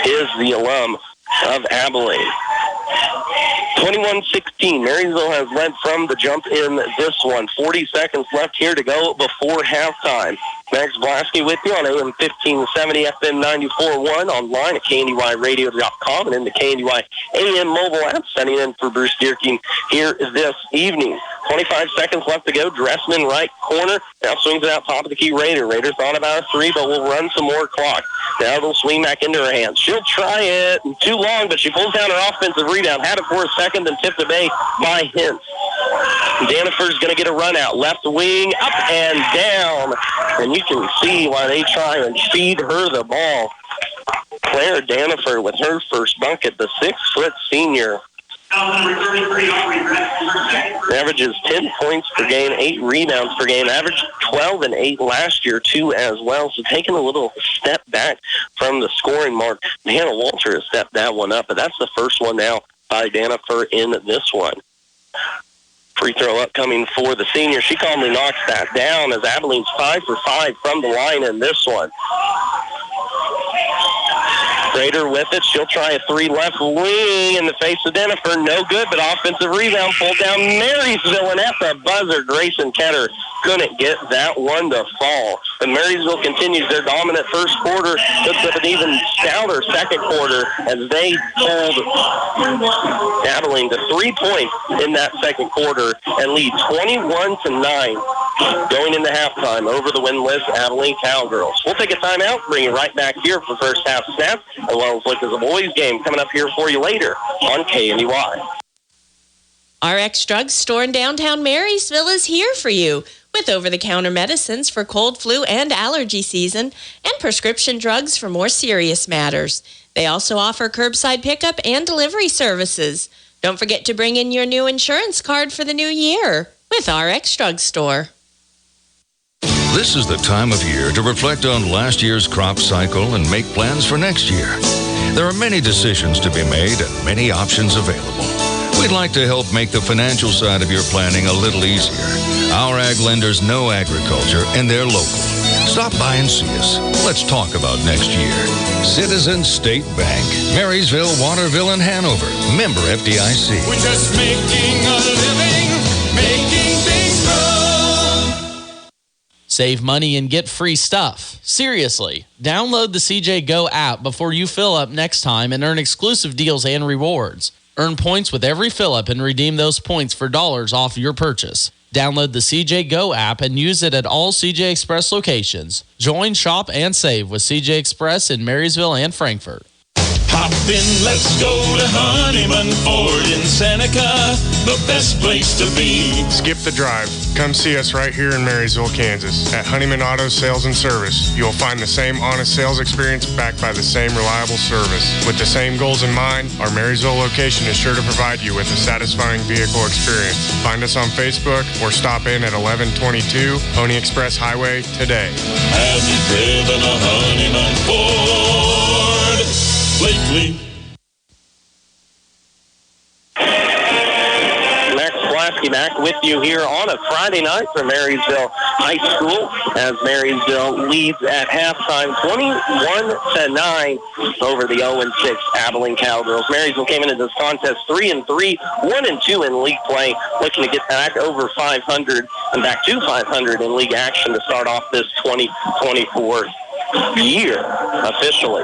is the alum of Abilene. 21-16. Marysville has led from the jump in this one. 40 seconds left here to go before halftime. Max Blasky with you on AM 1570, FM 94.1, online at KNDYradio.com, and in the KNDY AM mobile app, sending in for Bruce Dierking here this evening. 25 seconds left to go. Dressman right corner. Now swings it out top of the key. Rader thought about a 3, but will run some more clock. Now it'll swing back into her hands. She'll try it too long, but she pulls down her offensive rebound. Had it for a second, then tipped away by Hintz. Danifer's going to get a run out. Left wing, up and down. And you can see why they try and feed her the ball. Claire Danifer with her first bucket, the 6-foot senior. Averages 10 points per game, 8 rebounds per game. Averaged 12 and 8 last year, too, as well. So taking a little step back from the scoring mark. Hannah Walter has stepped that one up, but that's the first one now by Danifer in this one. Free throw upcoming for the senior. She calmly knocks that down as Abilene's 5 for 5 from the line in this one. Rader with it. She'll try a 3 left wing in the face of Danifer. No good, but offensive rebound pulled down Marysville, and at the buzzer, Grayson Ketter couldn't get that one to fall. But Marysville continues their dominant first quarter, puts up an even stouter second quarter as they hold Abilene to 3 points in that second quarter and lead 21-9 going into halftime over the winless Abilene Cowgirls. We'll take a timeout, bring it right back here for first half stats, as well as look at the boys game coming up here for you later on KNDY. RX Drug Store in downtown Marysville is here for you with over-the-counter medicines for cold, flu, and allergy season and prescription drugs for more serious matters. They also offer curbside pickup and delivery services. Don't forget to bring in your new insurance card for the new year with RX Drug Store. This is the time of year to reflect on last year's crop cycle and make plans for next year. There are many decisions to be made and many options available. We'd like to help make the financial side of your planning a little easier. Our ag lenders know agriculture and they're local. Stop by and see us. Let's talk about next year. Citizens State Bank, Marysville, Waterville, and Hanover. Member FDIC. We're just making a living, making things grow. Save money and get free stuff. Seriously, download the CJ Go app before you fill up next time and earn exclusive deals and rewards. Earn points with every fill-up and redeem those points for dollars off your purchase. Download the CJ Go app and use it at all CJ Express locations. Join, shop, and save with CJ Express in Marysville and Frankfort. Hop in, let's go to Honeyman Ford in Seneca, the best place to be. Skip the drive. Come see us right here in Marysville, Kansas. At Honeyman Auto Sales and Service, you'll find the same honest sales experience backed by the same reliable service. With the same goals in mind, our Marysville location is sure to provide you with a satisfying vehicle experience. Find us on Facebook or stop in at 1122 Pony Express Highway today. Have you driven a Honeyman Ford lately? Max Pulaski back with you here on a Friday night for Marysville High School as Marysville leads at halftime 21-9 over the 0-6 Abilene Cowgirls. Marysville came into this contest 3-3, 1-2 in league play, looking to get back over 500 and back to 500 in league action to start off this 2024 year officially.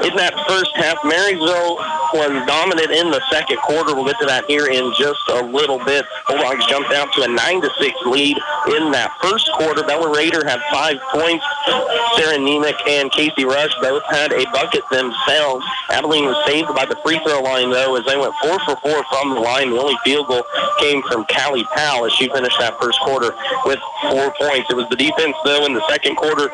In that first half, Marysville was dominant in the second quarter. We'll get to that here in just a little bit. Bulldogs jumped out to a 9-6 lead in that first quarter. Bella Rader had 5 points. Sarah Nemick and Casey Rush both had a bucket themselves. Abilene was saved by the free throw line, though, as they went 4 for 4 from the line. The only field goal came from Callie Powell as she finished that first quarter with 4 points. It was the defense, though, in the second quarter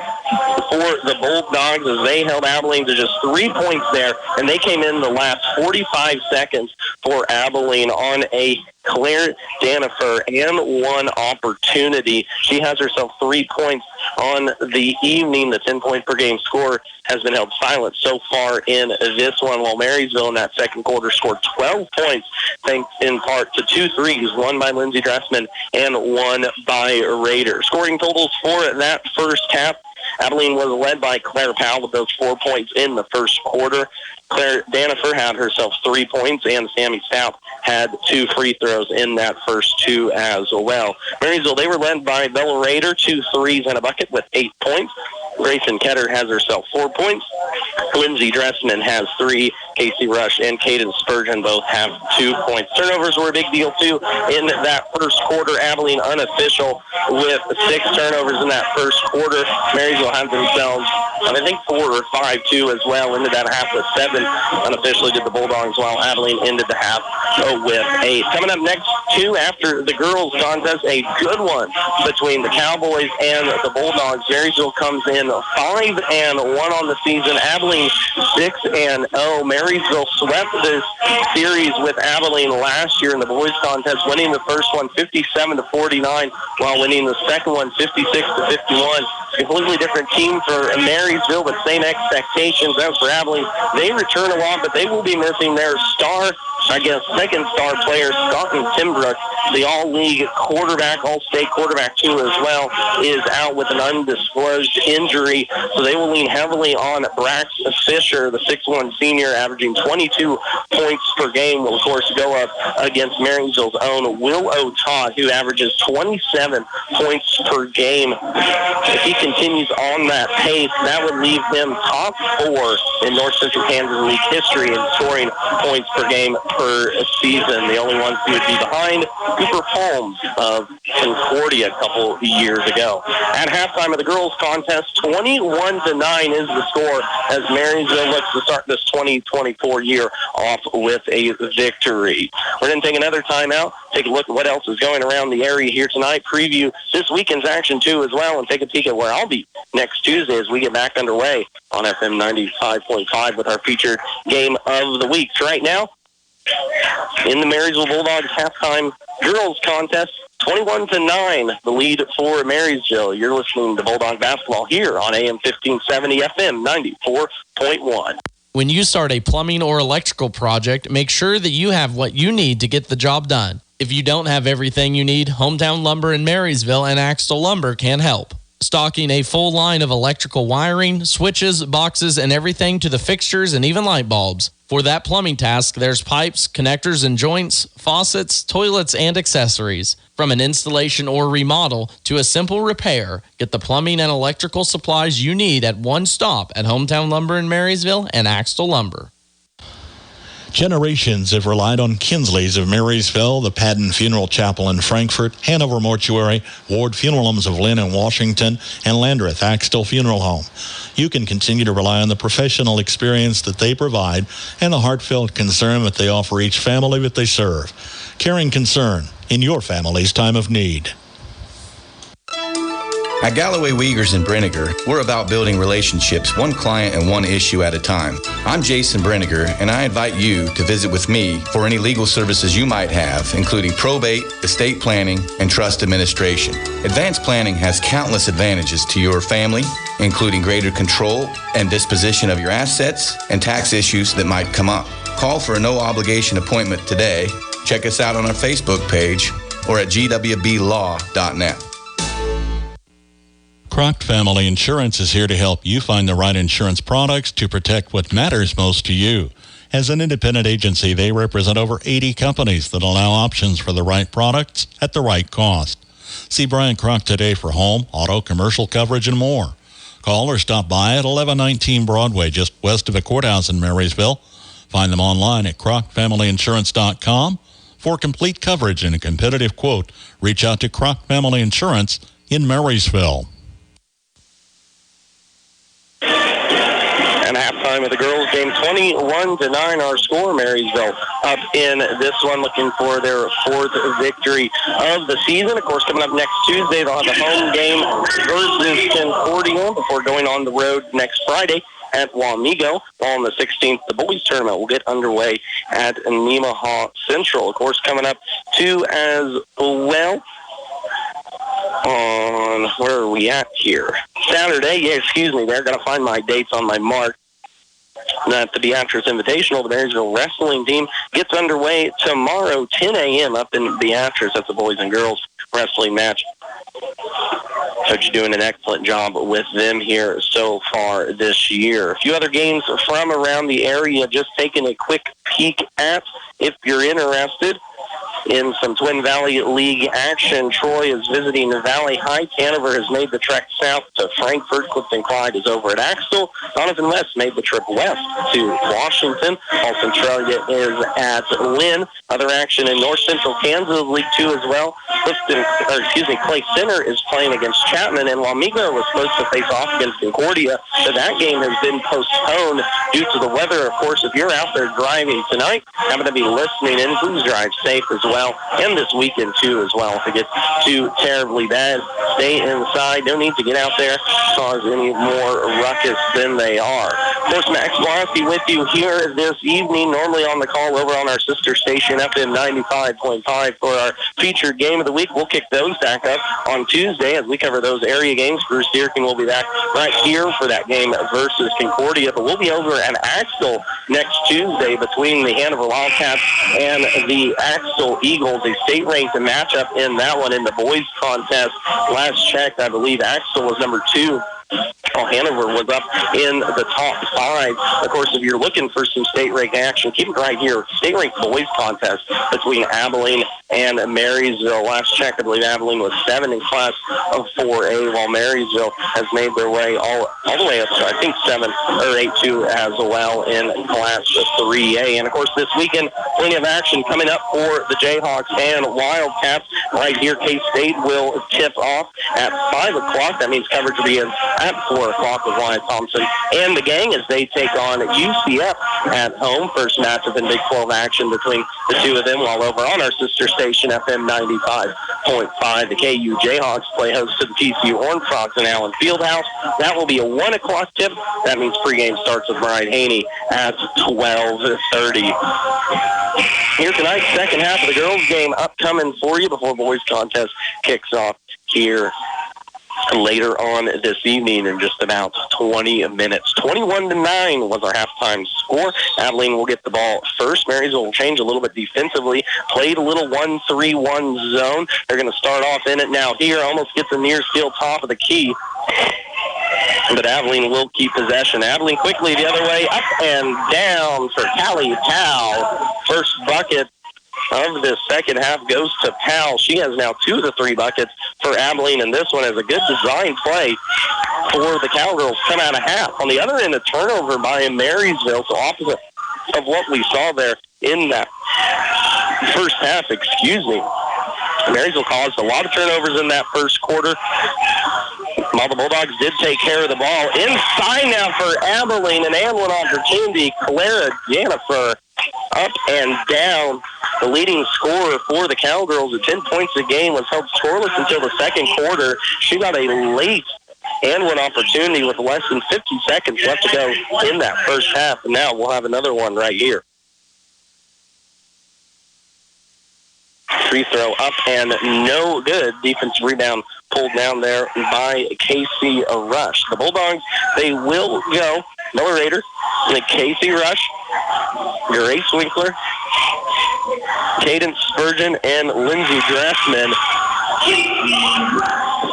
for the Bulldogs as they held Abilene to just 3 points there, and they came in the last 45 seconds for Abilene on a Claire Danifer and one opportunity. She has herself 3 points on the evening. The 10-point per game score has been held silent so far in this one, while Marysville in that second quarter scored 12 points, thanks in part to 2 threes, one by Lindsey Dressman and one by Rader. Scoring totals for that first half, Abilene was led by Claire Powell with those 4 points in the first quarter. Claire Danifer had herself 3 points, and Sammy Stout had 2 free throws in that first 2 as well. Marysville, they were led by Bella Rader, 2 threes and a bucket with 8 points. Grayson Ketter has herself 4 points. Lindsey Dressman has 3. Casey Rush and Caden Spurgeon both have 2 points. Turnovers were a big deal, too, in that first quarter. Abilene unofficial with 6 turnovers in that first quarter. Marysville had themselves, I think, 4 or 5 too as well. Ended that half with 7. Unofficially did the Bulldogs, while Abilene ended the half with 8. Coming up next, too, after the girls' contest, a good one between the Cowboys and the Bulldogs. Marysville comes in 5-1 on the season. Abilene 6-0. Marysville swept this series with Abilene last year in the boys' contest, winning the first one 57-49, while winning the second one 56-51. Completely different team for Marysville, but same expectations as for Abilene. They return a lot, but they will be missing their star, second star player, Scotton Timbrook, the all-league quarterback, all-state quarterback too as well, is out with an undisclosed injury. So they will lean heavily on Brax Fisher, the 6'1 senior, averaging 22 points per game, will of course go up against Marysville's own Will O'Todd, who averages 27 points per game. If he continues on that pace, that would leave him top 4 in North Central Kansas League history in scoring points per game per season. The only ones who would be behind Cooper Holmes of Concordia a couple years ago. At halftime of the girls' contest, 21-9 is the score as Marysville looks to start this 2024 year off with a victory. We're going to take another timeout, take a look at what else is going around the area here tonight, preview this weekend's action too as well, and take a peek at where I'll be next Tuesday as we get back underway on FM 95.5 with our featured game of the week. So right now, in the Marysville Bulldogs halftime girls contest, 21-9, the lead for Marysville. You're listening to Bulldog Basketball here on AM 1570, FM 94.1. When you start a plumbing or electrical project, make sure that you have what you need to get the job done. If you don't have everything you need, Hometown Lumber in Marysville and Axtell Lumber can help. Stocking a full line of electrical wiring, switches, boxes, and everything to the fixtures and even light bulbs. For that plumbing task, there's pipes, connectors and joints, faucets, toilets, and accessories. From an installation or remodel to a simple repair, get the plumbing and electrical supplies you need at one stop at Hometown Lumber in Marysville and Axtell Lumber. Generations have relied on Kinsley's of Marysville, the Padden Funeral Chapel in Frankfort, Hanover Mortuary, Ward Funeral Homes of Lynn and Washington, and Landreth Axtell Funeral Home. You can continue to rely on the professional experience that they provide and the heartfelt concern that they offer each family that they serve. Caring concern in your family's time of need. At Galloway Wiegers in Brenniger, we're about building relationships one client and one issue at a time. I'm Jason Brenniger, and I invite you to visit with me for any legal services you might have, including probate, estate planning, and trust administration. Advanced planning has countless advantages to your family, including greater control and disposition of your assets and tax issues that might come up. Call for a no-obligation appointment today. Check us out on our Facebook page or at gwblaw.net. Croc Family Insurance is here to help you find the right insurance products to protect what matters most to you. As an independent agency, they represent over 80 companies that allow options for the right products at the right cost. See Brian Croc today for home, auto, commercial coverage, and more. Call or stop by at 1119 Broadway, just west of the courthouse in Marysville. Find them online at crocfamilyinsurance.com. For complete coverage and a competitive quote, reach out to Croc Family Insurance in Marysville. And halftime of the girls' game, 21-9, our score. Marysville up in this one, looking for their 4th victory of the season. Of course, coming up next Tuesday, they'll have a home game versus Concordia before going on the road next Friday at Wamego. On the 16th, the boys' tournament will get underway at Nemaha Central. Of course, coming up too as well on, where are we at here? Saturday, there. Got to find my dates on my mark. At the Beatrice Invitational, the Marysville wrestling team gets underway tomorrow, 10 a.m. up in Beatrice. That's a boys and girls wrestling match. Coach doing an excellent job with them here so far this year. A few other games from around the area, just taking a quick peek at, if you're interested. In some Twin Valley League action, Troy is visiting Valley High. Hanover has made the trek south to Frankfort. Clifton Clyde is over at Axtell. Donovan West made the trip west to Washington. All Centralia is at Lynn. Other action in North Central Kansas League 2 as well. Clay Center is playing against Chapman, and Wamego was supposed to face off against Concordia, but that game has been postponed due to the weather. Of course, if you're out there driving tonight, I'm going to be listening in. Please drive safe as well, and this weekend too as well. If it gets too terribly bad, stay inside. No need to get out there, cause any more ruckus than they are. Of course, Max Blonsky with you here this evening, normally on the call over on our sister station, FM 95.5, for our featured game of the week. We'll kick those back up on Tuesday as we cover those area games. Bruce Deerkin will be back right here for that game versus Concordia, but we'll be over at Axtell next Tuesday between the Hanover Wildcats and the Axtell Eagles, a state-ranked matchup in that one in the boys contest. Last checked, I believe Axtell was number 2. Hanover was up in the top 5. Of course, if you're looking for some state-ranked action, keep it right here. State-ranked boys contest between Abilene and Marysville. Last check, I believe Abilene was 7 in class of 4A, while Marysville has made their way all the way up to, I think, 7 or 8-2 as well in class 3A. And, of course, this weekend, plenty of action coming up for the Jayhawks and Wildcats. Right here, K-State will tip off at 5 o'clock. That means coverage will be at 4 o'clock with Wyatt Thompson and the gang as they take on UCF at home. First matchup in Big 12 action between the two of them, while over on our sister station, FM 95.5, the KU Jayhawks play host to the TCU Horned Frogs in Allen Fieldhouse. That will be a 1 o'clock tip. That means pregame starts with Brian Haney at 12:30. Here tonight, second half of the girls' game upcoming for you before boys' contest kicks off here later on this evening in just about 20 minutes. 21-9 was our halftime score. Abilene will get the ball first. Marysville will change a little bit defensively. Played a little 1-3-1 zone. They're going to start off in it now here. Almost gets a near steal top of the key. But Abilene will keep possession. Abilene quickly the other way, up and down for Callie Powell. First bucket of the second half goes to Powell. She has now 2 of the 3 buckets for Abilene, and this one is a good design play for the Cowgirls. Come out of half. On the other end, a turnover by Marysville, so opposite of what we saw there in that first half, Marysville caused a lot of turnovers in that first quarter. While the Bulldogs did take care of the ball. Inside now for Abilene, an and one opportunity. Clara Jennifer up and down. The leading scorer for the Cowgirls at 10 points a game was held scoreless until the second quarter. She got a late and one opportunity with less than 50 seconds left to go in that first half. And now we'll have another one right here. Free throw up and no good. Defensive rebound pulled down there by Casey Rush. The Bulldogs, they will go. Miller Rader, Casey Rush, Grace Winkler, Cadence Spurgeon, and Lindsey Dressman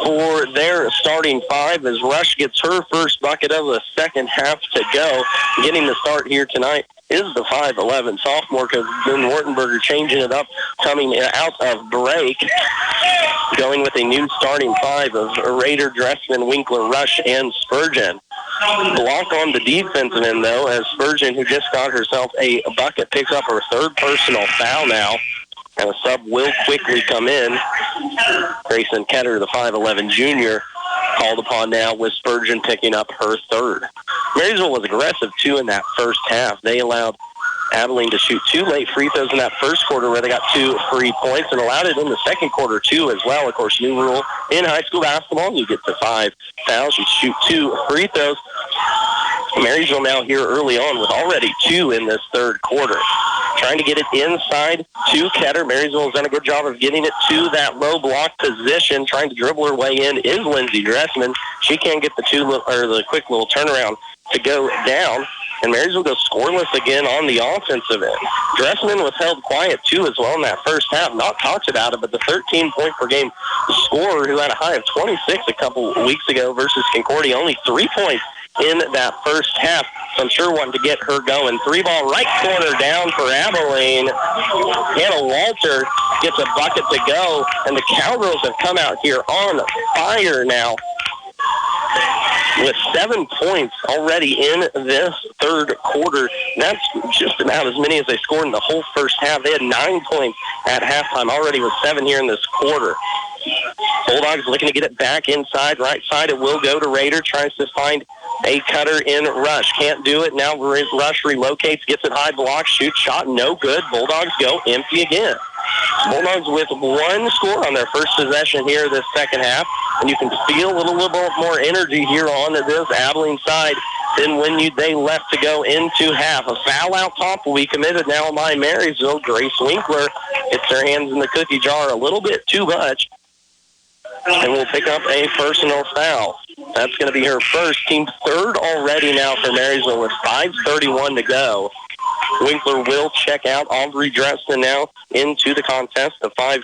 for their starting 5 as Rush gets her first bucket of the second half to go. Getting the start here tonight is the 5'11" sophomore coach Ben Wartenberger, changing it up, coming out of break, going with a new starting 5 of Rader, Dressman, Winkler, Rush, and Spurgeon. Block on the defensive end, though, as Spurgeon, who just got herself a bucket, picks up her 3rd personal foul now, and a sub will quickly come in. Grayson Ketter, the 5'11" junior, called upon now with Spurgeon picking up her 3rd. Marysville was aggressive, too, in that first half. They allowed Abilene to shoot 2 late free throws in that first quarter where they got 2 free points, and allowed it in the second quarter, too, as well. Of course, new rule in high school basketball, you get to 5 fouls. You shoot 2 free throws. Marysville now here early on with already 2 in this third quarter. Trying to get it inside to Ketter. Marysville has done a good job of getting it to that low block position. Trying to dribble her way in is Lindsey Dressman. She can't get the quick little turnaround to go down. and Marysville goes scoreless again on the offensive end. Dressman was held quiet, too, as well in that first half. Not talked about it, but the 13-point-per-game scorer who had a high of 26 a couple weeks ago versus Concordia, only 3 points in that first half. So I'm sure wanting to get her going. 3-ball right corner down for Abilene. Hannah Walter gets a bucket to go, and the Cowgirls have come out here on fire now with 7 points already in this third quarter. That's just about as many as they scored in the whole first half. They had 9 points at halftime, already with 7 here in this quarter. Bulldogs looking to get it back inside. Right side, it will go to Raider. Tries to find a cutter in Rush. Can't do it. Now Rush relocates, gets it high block, shoots, shot, no good. Bulldogs go empty again. Bulldogs with one score on their first possession here this second half, and you can feel a little bit more energy here on this Abilene side than when they left to go into half. A foul out top will be committed now by Marysville. Grace Winkler gets her hands in the cookie jar a little bit too much, and will pick up a personal foul. That's going to be her first, team third already now for Marysville with 5:31 to go. Winkler will check out. Aubrey Dresden now into the contest. The 5'5"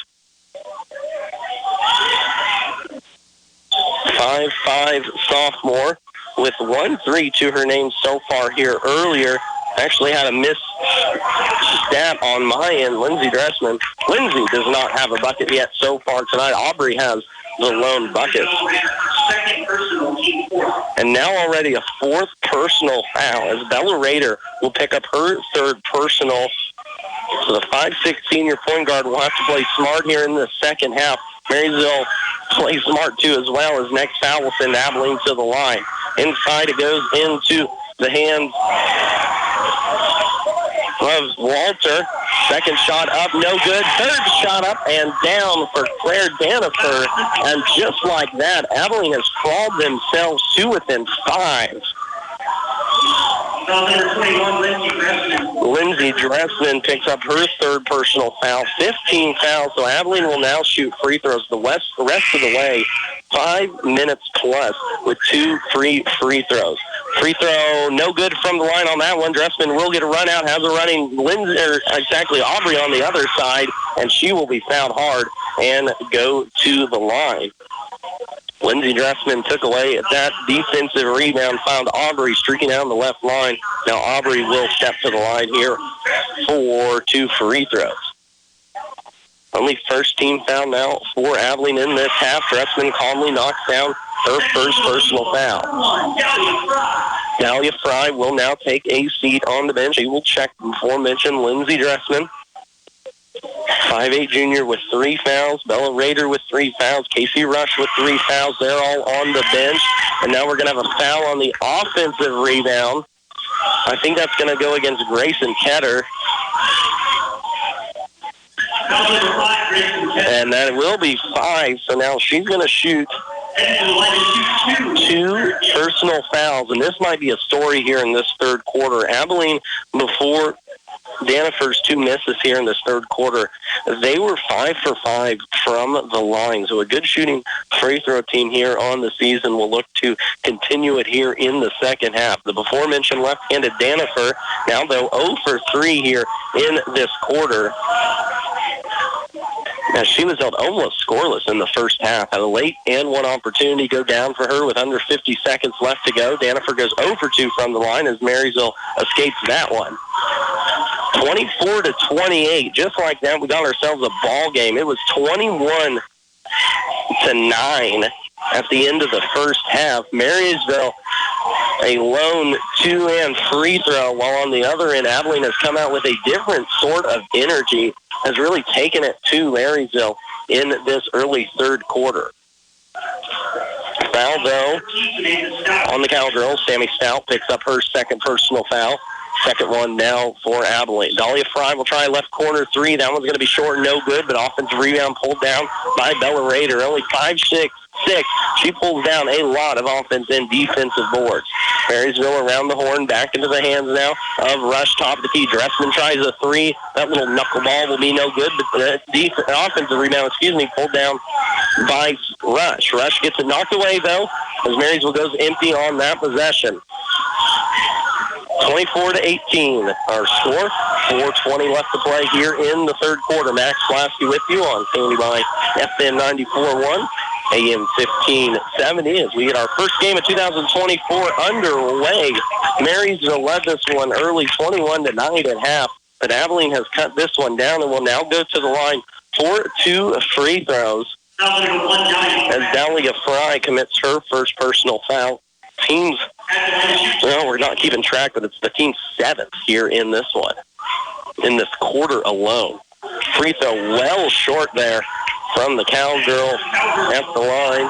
sophomore with 1-3 to her name so far here earlier. Actually had a missed stat on my end. Lindsay Dressman. Lindsay does not have a bucket yet so far tonight. Aubrey has the lone bucket. And now already a fourth personal foul as Bella Rader will pick up her third personal. So the 5'6" senior point guard will have to play smart here in the second half. Marysville plays smart too as well, as next foul will send Abilene to the line. Inside it goes into the hands of Walter. Second shot up, no good. Third shot up and down for Claire Danifer. And just like that, Abilene has crawled themselves to within 5. Lindsay Dressman picks up her third personal foul. 15 fouls, so Abilene will now shoot free throws the rest of the way. 5 minutes plus with 2 free throws. Free throw, no good from the line on that one. Dressman will get a run out, has a running Aubrey on the other side, and she will be fouled hard and go to the line. Lindsay Dressman took away that defensive rebound, found Aubrey streaking down the left line. Now Aubrey will step to the line here for 2 free throws. Only first team foul now for Abilene in this half. Dressman calmly knocks down her first personal foul. Dahlia Fry will now take a seat on the bench. She will check the aforementioned Lindsay Dressman. 5'8" junior with 3 fouls. Bella Rader with 3 fouls. Casey Rush with 3 fouls. They're all on the bench. And now we're going to have a foul on the offensive rebound. I think that's going to go against Grayson Ketter. And that will be 5. So now she's going to shoot 2 personal fouls. And this might be a story here in this third quarter. Abilene, before Danifer's 2 misses here in this third quarter, they were 5 for 5 from the line. So a good shooting free throw team here on the season will look to continue it here in the second half. The before-mentioned left-handed Danifer, now though 0 for 3 here in this quarter. Now, she was held almost scoreless in the first half. Had a late and 1 opportunity go down for her with under 50 seconds left to go. Danifer goes 0 for 2 from the line as Marysville escapes that one. 24-28. Just like that, we got ourselves a ball game. It was 21-9 at the end of the first half. Marysville, a lone 2-and free throw, while on the other end, Abilene has come out with a different sort of energy, has really taken it to Marysville in this early third quarter. Foul, though, on the Cowgirls. Sammy Stout picks up her second personal foul. Second one now for Abilene. Dahlia Fry will try left corner 3. That one's going to be short and no good, but offensive rebound pulled down by Bella Rader. Only 5'6". She pulls down a lot of offense and defensive boards. Marysville around the horn, back into the hands now of Rush, top of the key. Dressman tries a 3. That little knuckleball will be no good, but the offensive rebound, pulled down by Rush. Rush gets it knocked away, though, as Marysville goes empty on that possession. 24-18, our score. 4:20 left to play here in the third quarter. Max Lasky with you on KNDY FM 94.1, AM 1570 as we get our first game of 2024 underway. Marysville led this one early, 21-9 at half, but Abilene has cut this one down and will now go to the line for 2 free throws as Dahlia Fry commits her first personal foul. Teams, well, we're not keeping track, but it's the team's 7th here in this one, in this quarter alone. Free throw well short there from the Cowgirl at the line.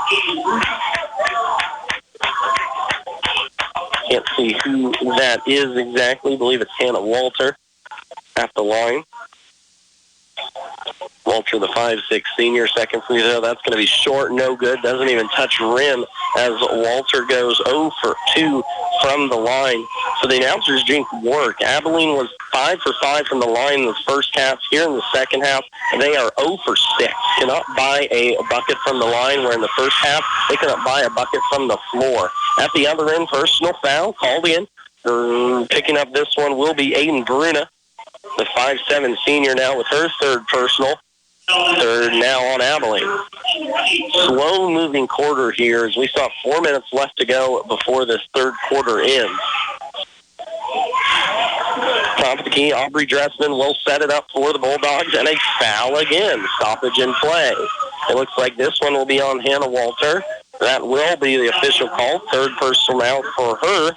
Can't see who that is exactly. I believe it's Hannah Walter at the line. Walter, the 5'6" senior, second free throw. That's going to be short, no good. Doesn't even touch rim as Walter goes 0 for 2 from the line. So the announcers didn't work. Abilene was 5 for 5 from the line in the first half. Here in the second half, they are 0 for 6. Cannot buy a bucket from the line, where in the first half, they cannot buy a bucket from the floor. At the other end, personal foul called in. Picking up this one will be Aiden Bruna, the 5'7" senior, now with her third personal. Third now on Abilene. Slow-moving quarter here as we saw 4 minutes left to go before this third quarter ends. Top of the key, Aubrey Dressman will set it up for the Bulldogs, and a foul again. Stoppage in play. It looks like this one will be on Hannah Walter. That will be the official call. Third personal now for her.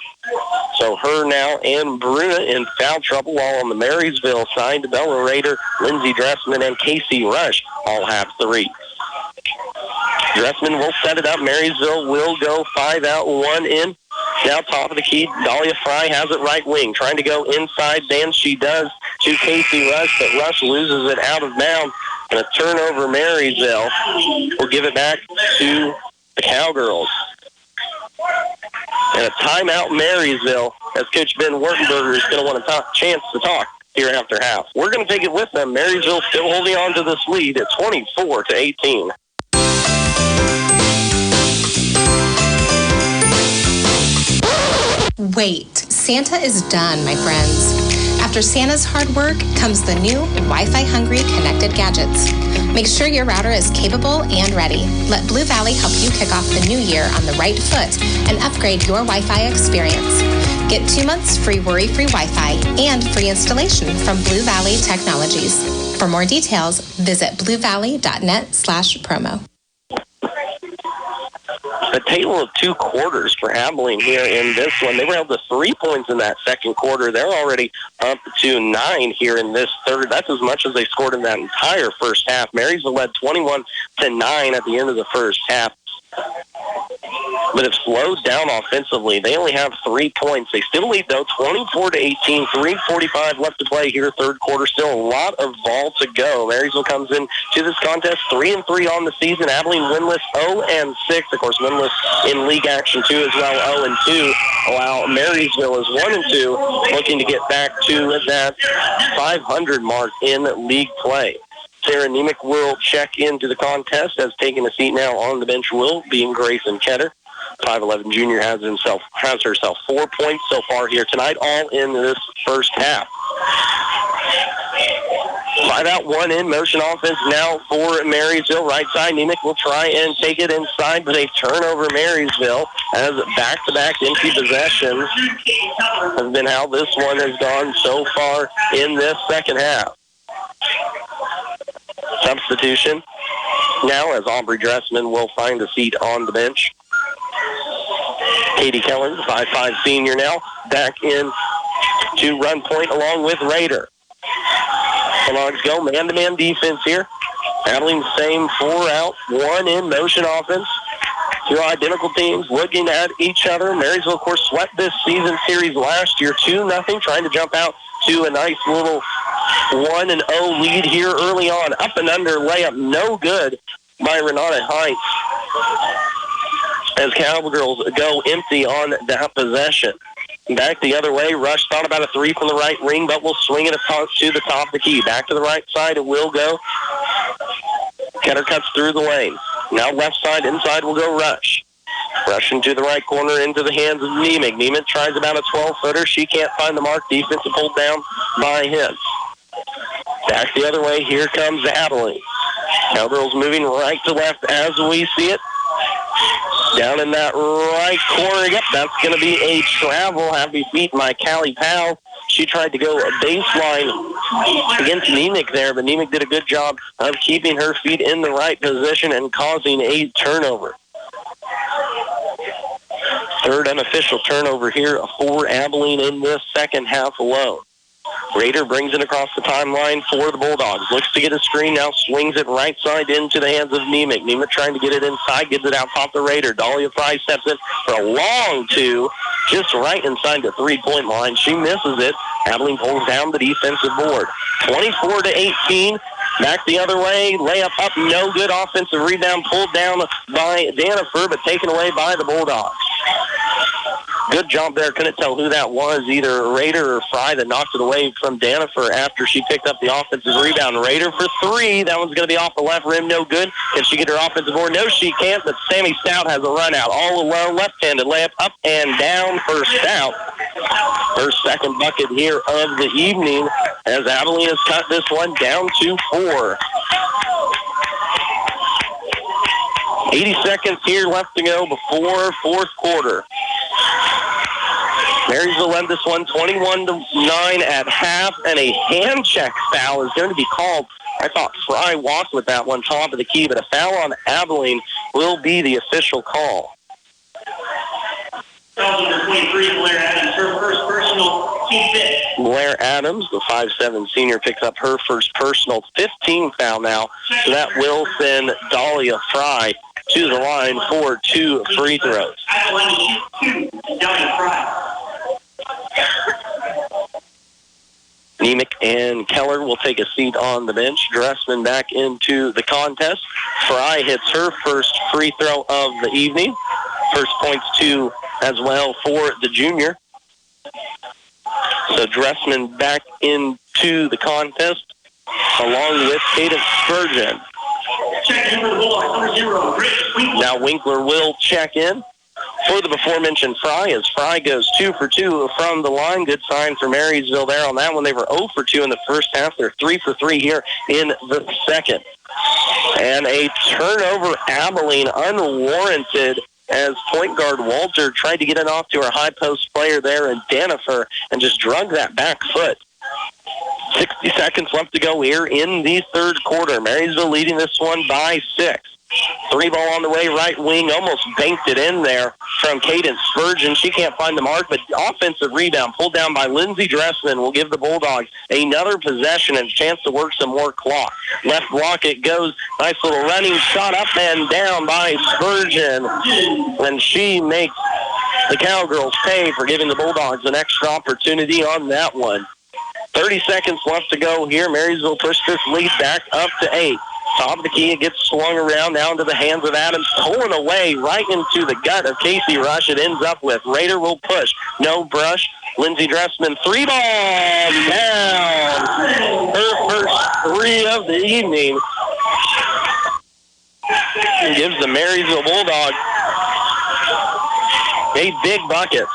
So her now and Bruna in foul trouble, while on the Marysville side, Bella Rader, Lindsey Dressman, and Casey Rush all have 3. Dressman will set it up. Marysville will go 5 out, 1 in. Now top of the key, Dahlia Fry has it right wing, trying to go inside. Then she does to Casey Rush, but Rush loses it out of bounds. And a turnover, Marysville will give it back to the Cowgirls. And a timeout, Marysville, as Coach Ben Wertenberger is going to want a chance to talk here after half. We're going to take it with them. Marysville still holding on to this lead at 24-18. Wait, Santa is done, my friends. After Santa's hard work comes the new Wi-Fi hungry connected gadgets. Make sure your router is capable and ready. Let Blue Valley help you kick off the new year on the right foot and upgrade your Wi-Fi experience. Get 2 months free worry-free Wi-Fi and free installation from Blue Valley Technologies. For more details, visit bluevalley.net/promo. A tale of 2 quarters for Abilene here in this one. They were held to 3 points in that second quarter. They're already up to 9 here in this third. That's as much as they scored in that entire first half. Marysville led 21-9 at the end of the first half, but have slowed down offensively. They only have 3 points. They still lead, though, 24-18, 3:45 left to play here, third quarter. Still a lot of ball to go. Marysville comes in to this contest 3-3 on the season. Abilene winless 0-6. Of course, winless in league action, too, as well, 0-2. While Marysville is 1-2, looking to get back to that 500 mark in league play. Sarah Nemick will check into the contest, as taking a seat now on the bench will be Grayson Ketter. 5'11" junior has herself 4 points so far here tonight, all in this first half. 5 out, 1 in, motion offense now for Marysville. Right side, Nemick will try and take it inside, but a turnover, Marysville, as back-to-back empty possessions has been how this one has gone so far in this second half. Substitution now as Aubrey Dressman will find a seat on the bench. Katie Keller, 5'5" senior now, back in to run point along with Rader. Bulldogs go man-to-man defense here. Abilene same 4 out, 1 in motion offense. 2 identical teams looking at each other. Marysville, of course, swept this season series last year 2-0, trying to jump out to a nice little 1-0 lead here early on. Up and under layup, no good by Renata Heights, as Cowgirls go empty on that possession. Back the other way, Rush thought about a 3 from the right wing, but will swing it to the top of the key. Back to the right side, it will go. Ketter cuts through the lane. Now left side, inside will go Rush. Rushing to the right corner into the hands of Nemec. Nemec tries about a 12-footer. She can't find the mark. Defensive pulled down by Hintz. Back the other way. Here comes Abilene. Cowgirls moving right to left as we see it. Down in that right corner. Yep, that's going to be a travel. Happy feet by Callie Powell. She tried to go a baseline against Nemec there, but Nemec did a good job of keeping her feet in the right position and causing a turnover. Third unofficial turnover here for Abilene in this second half alone. Raider brings it across the timeline for the Bulldogs. Looks to get a screen, now swings it right side into the hands of Nemec. Nemec trying to get it inside, gives it out top the Raider. Dahlia Fry steps in for a long two, just right inside the three-point line. She misses it. Abilene pulls down the defensive board. 24-18. Back the other way, layup up, no good. Offensive rebound pulled down by Danifer, but taken away by the Bulldogs. Good job there. Couldn't tell who that was, either Raider or Fry, that knocked it away from Danifer after she picked up the offensive rebound. Raider for three. That one's going to be off the left rim. No good. Can she get her offensive board? No, she can't, but Sammy Stout has a run out. All alone, left-handed layup up and down for Stout. Her second bucket here of the evening as Abilene has cut this one down to 4. 80 seconds here left to go before fourth quarter. Marysville led this one 21-9 at half, and a hand check foul is going to be called. I thought Fry walked with that one top of the key, but a foul on Abilene will be the official call. Foul number 23, Blair Adams, her first personal, team fifth. Blair Adams, the 5'7" senior, picks up her first personal 15 foul now, so that will send Dahlia Fry to the line for 2 free throws. Nemec and Keller will take a seat on the bench. Dressman back into the contest. Fry hits her first free throw of the evening. First points too as well for the junior. So Dressman back into the contest along with Cadence Spurgeon. Check in for the Bulldogs, number 0, Winkler. Now Winkler will check in for the before-mentioned Fry, as Fry goes 2 for 2 from the line. Good sign for Marysville there on that one. They were 0 for 2 in the first half. They're 3 for 3 here in the second. And a turnover, Abilene, unwarranted, as point guard Walter tried to get it off to her high post player there in Danifer and just drug that back foot. 60 seconds left to go here in the third quarter. Marysville leading this one by 6. 3 ball on the way, right wing, almost banked it in there from Cadence Spurgeon. She can't find the mark, but offensive rebound pulled down by Lindsey Dressman will give the Bulldogs another possession and a chance to work some more clock. Left block it goes. Nice little running shot up and down by Spurgeon. And she makes the Cowgirls pay for giving the Bulldogs an extra opportunity on that one. 30 seconds left to go here. Marysville pushed this lead back up to 8. Top of the key, it gets swung around now into the hands of Adams, pulling away right into the gut of Casey Rush. It ends up with Raider will push. No brush. Lindsey Dressman, 3 ball down. Her first 3 of the evening. And gives the Marysville Bulldogs a big bucket.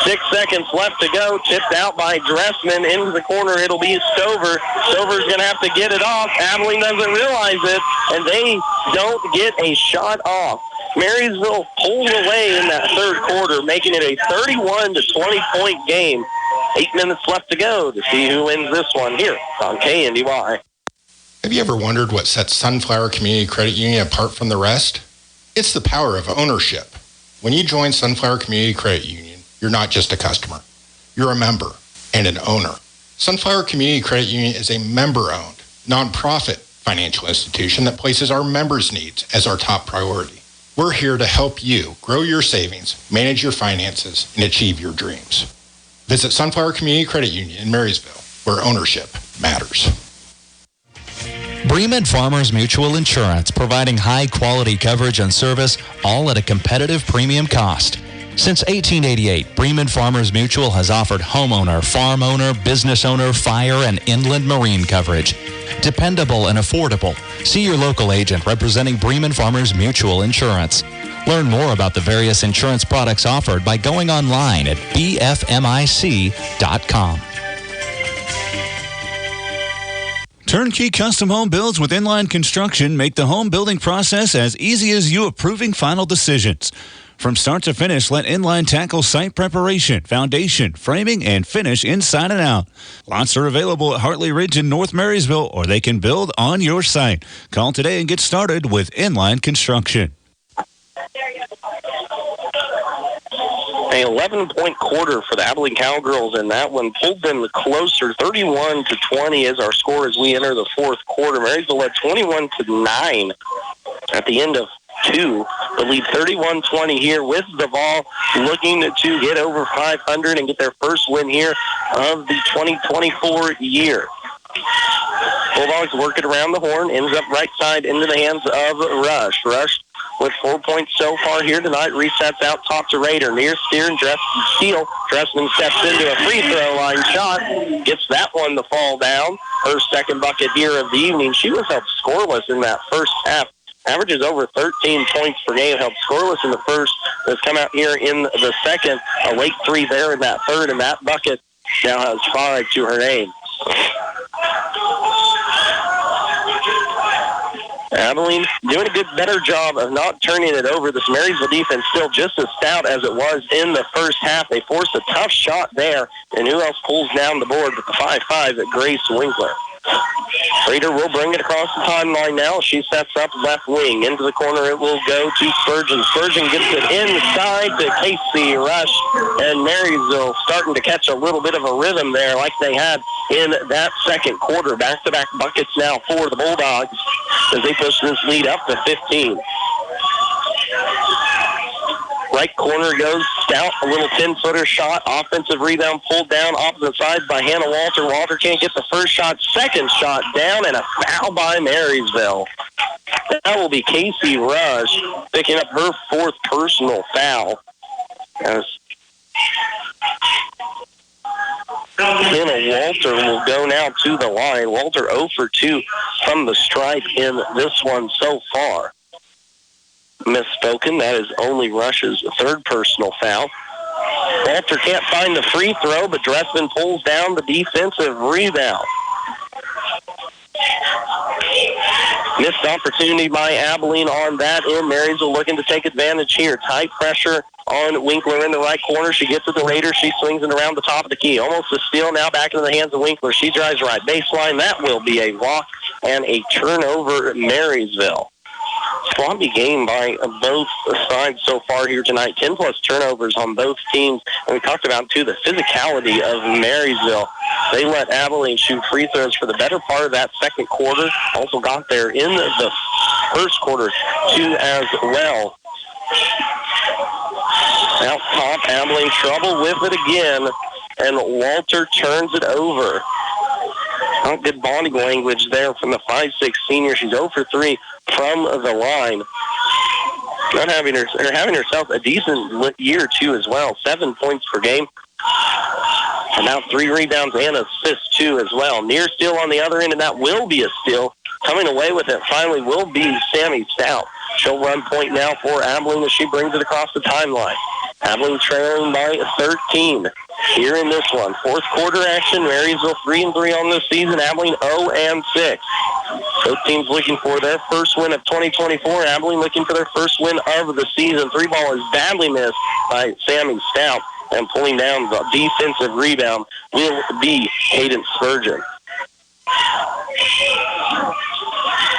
6 seconds left to go. Tipped out by Dressman into the corner. It'll be Stover. Stover's going to have to get it off. Abilene doesn't realize it, and they don't get a shot off. Marysville pulls away in that third quarter, making it a 31 to 20-point game. 8 minutes left to go to see who wins this one here on KNDY. Have you ever wondered what sets Sunflower Community Credit Union apart from the rest? It's the power of ownership. When you join Sunflower Community Credit Union, you're not just a customer. You're a member and an owner. Sunflower Community Credit Union is a member-owned, nonprofit financial institution that places our members' needs as our top priority. We're here to help you grow your savings, manage your finances, and achieve your dreams. Visit Sunflower Community Credit Union in Marysville, where ownership matters. Bremen Farmers Mutual Insurance, providing high-quality coverage and service, all at a competitive premium cost. Since 1888, Bremen Farmers Mutual has offered homeowner, farm owner, business owner, fire, and inland marine coverage. Dependable and affordable. See your local agent representing Bremen Farmers Mutual Insurance. Learn more about the various insurance products offered by going online at bfmic.com. Turnkey custom home builds with Inline Construction make the home building process as easy as you approving final decisions. From start to finish, let Inline tackle site preparation, foundation, framing, and finish inside and out. Lots are available at Hartley Ridge in North Marysville, or they can build on your site. Call today and get started with Inline Construction. An 11-point quarter for the Abilene Cowgirls, and that one pulled them closer, 31-20 is our score as we enter the fourth quarter. Marysville led 21-9 at the end of two. The lead 31-20 here with the ball, looking to get over 500 and get their first win here of the 2024 year. Bulldogs work it around the horn, ends up right side into the hands of Rush. Rush with 4 points so far here tonight, resets out top to Raider. Near steer and steal. Dressman steps into a free throw line shot, gets that one to fall down. Her second bucket here of the evening. She was held scoreless in that first half. Averages over 13 points per game, held scoreless in the first. Has come out here in the second. A late three there in that third, and that bucket now has 5 to her name. Abilene doing a better job of not turning it over. This Marysville defense still just as stout as it was in the first half. They forced a tough shot there, and who else pulls down the board but the 5'5" at Grace Winkler. Raider will bring it across the timeline now. She sets up left wing. Into the corner it will go to Spurgeon. Spurgeon gets it inside to Casey Rush. And Marysville starting to catch a little bit of a rhythm there like they had in that second quarter. Back-to-back buckets now for the Bulldogs as they push this lead up to 15. Right corner goes Stout, a little 10-footer shot. Offensive rebound pulled down opposite side by Hannah Walter. Walter can't get the first shot. Second shot down, and a foul by Marysville. That will be Casey Rush picking up her fourth personal foul. As Hannah Walter will go now to the line. Walter 0 for 2 from the stripe in this one so far. Misspoken. That is only Rush's third personal foul. Walter can't find the free throw, but Dressman pulls down the defensive rebound. Missed opportunity by Abilene on that end. Marysville looking to take advantage here. Tight pressure on Winkler in the right corner. She gets it to Raider. She swings it around the top of the key. Almost a steal now back into the hands of Winkler. She drives right baseline. That will be a walk and a turnover at Marysville. Sloppy game by both sides so far here tonight. 10-plus turnovers on both teams. And we talked about, too, the physicality of Marysville. They let Abilene shoot free throws for the better part of that second quarter. Also got there in the first quarter, too, as well. Out top, Abilene trouble with it again. And Walter turns it over. Not good body language there from the 5'6" senior. She's 0 for 3 from the line. Not having herself a decent year, too, as well. 7 points per game. About 3 rebounds and assists, too, as well. Near steal on the other end, and that will be a steal. Coming away with it finally will be Sammy Stout. She'll run point now for Abilene as she brings it across the timeline. Abilene trailing by 13 here in this one. Fourth quarter action. Marysville 3-3 on this season. Abilene 0-6. Both teams looking for their first win of 2024. Abilene looking for their first win of the season. 3-ball is badly missed by Sammy Stout. And pulling down the defensive rebound will be Hayden Spurgeon.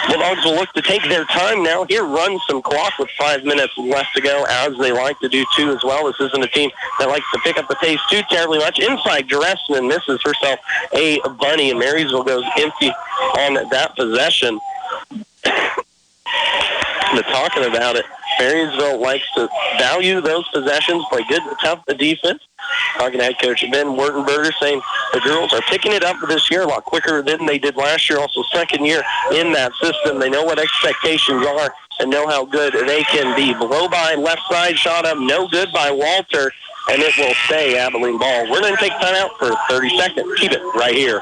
Bulldogs will look to take their time now. Here, run some clock with 5 minutes left to go, as they like to do, too, as well. This isn't a team that likes to pick up the pace too terribly much. Inside, Dressman misses herself a bunny, and Marysville goes empty on that possession. But talking about it, Marysville likes to value those possessions, play good, tough defense. Talking to head coach Ben Wertenberger, saying the girls are picking it up this year a lot quicker than they did last year. Also, second year in that system. They know what expectations are and know how good they can be. Blow by left side, shot up, no good by Walter, and it will stay Abilene ball. We're going to take time out for 30 seconds. Keep it right here.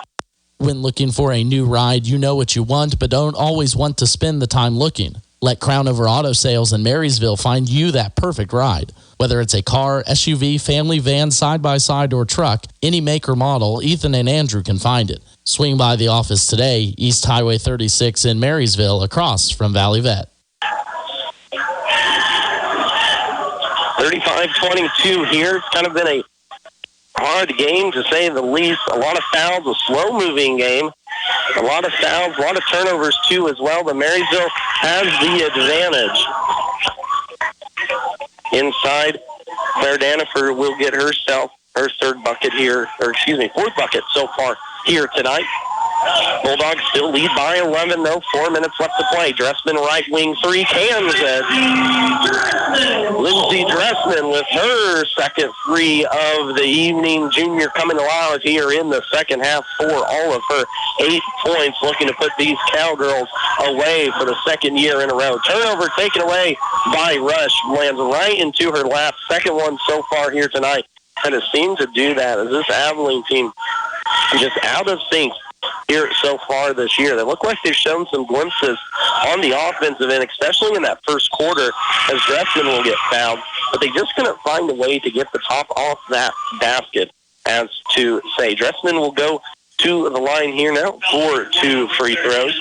When looking for a new ride, you know what you want, but don't always want to spend the time looking. Let Crown Over Auto Sales in Marysville find you that perfect ride. Whether it's a car, SUV, family van, side-by-side, or truck, any make or model, Ethan and Andrew can find it. Swing by the office today, East Highway 36 in Marysville, across from Valley Vet. 35-22 here. It's kind of been a hard game, to say the least. A lot of fouls, a slow-moving game. A lot of fouls, a lot of turnovers, too, as well. But Marysville has the advantage. Inside, Claire Danifer will get herself her third bucket here, fourth bucket so far here tonight. Bulldogs still lead by 11, though. 4 minutes left to play. Dressman right wing three, Kansas. Lindsay Dressman with her second three of the evening. Junior coming alive here in the second half for all of her 8 points, looking to put these Cowgirls away for the second year in a row. Turnover taken away by Rush. Lands right into her lap. Second one so far here tonight. And it seemed to do that as this Abilene team just out of sync here so far this year. They look like they've shown some glimpses on the offensive end, especially in that first quarter, as Dressman will get fouled. But they just couldn't find a way to get the top off that basket, as to say. Dressman will go to the line here now for 2 free throws.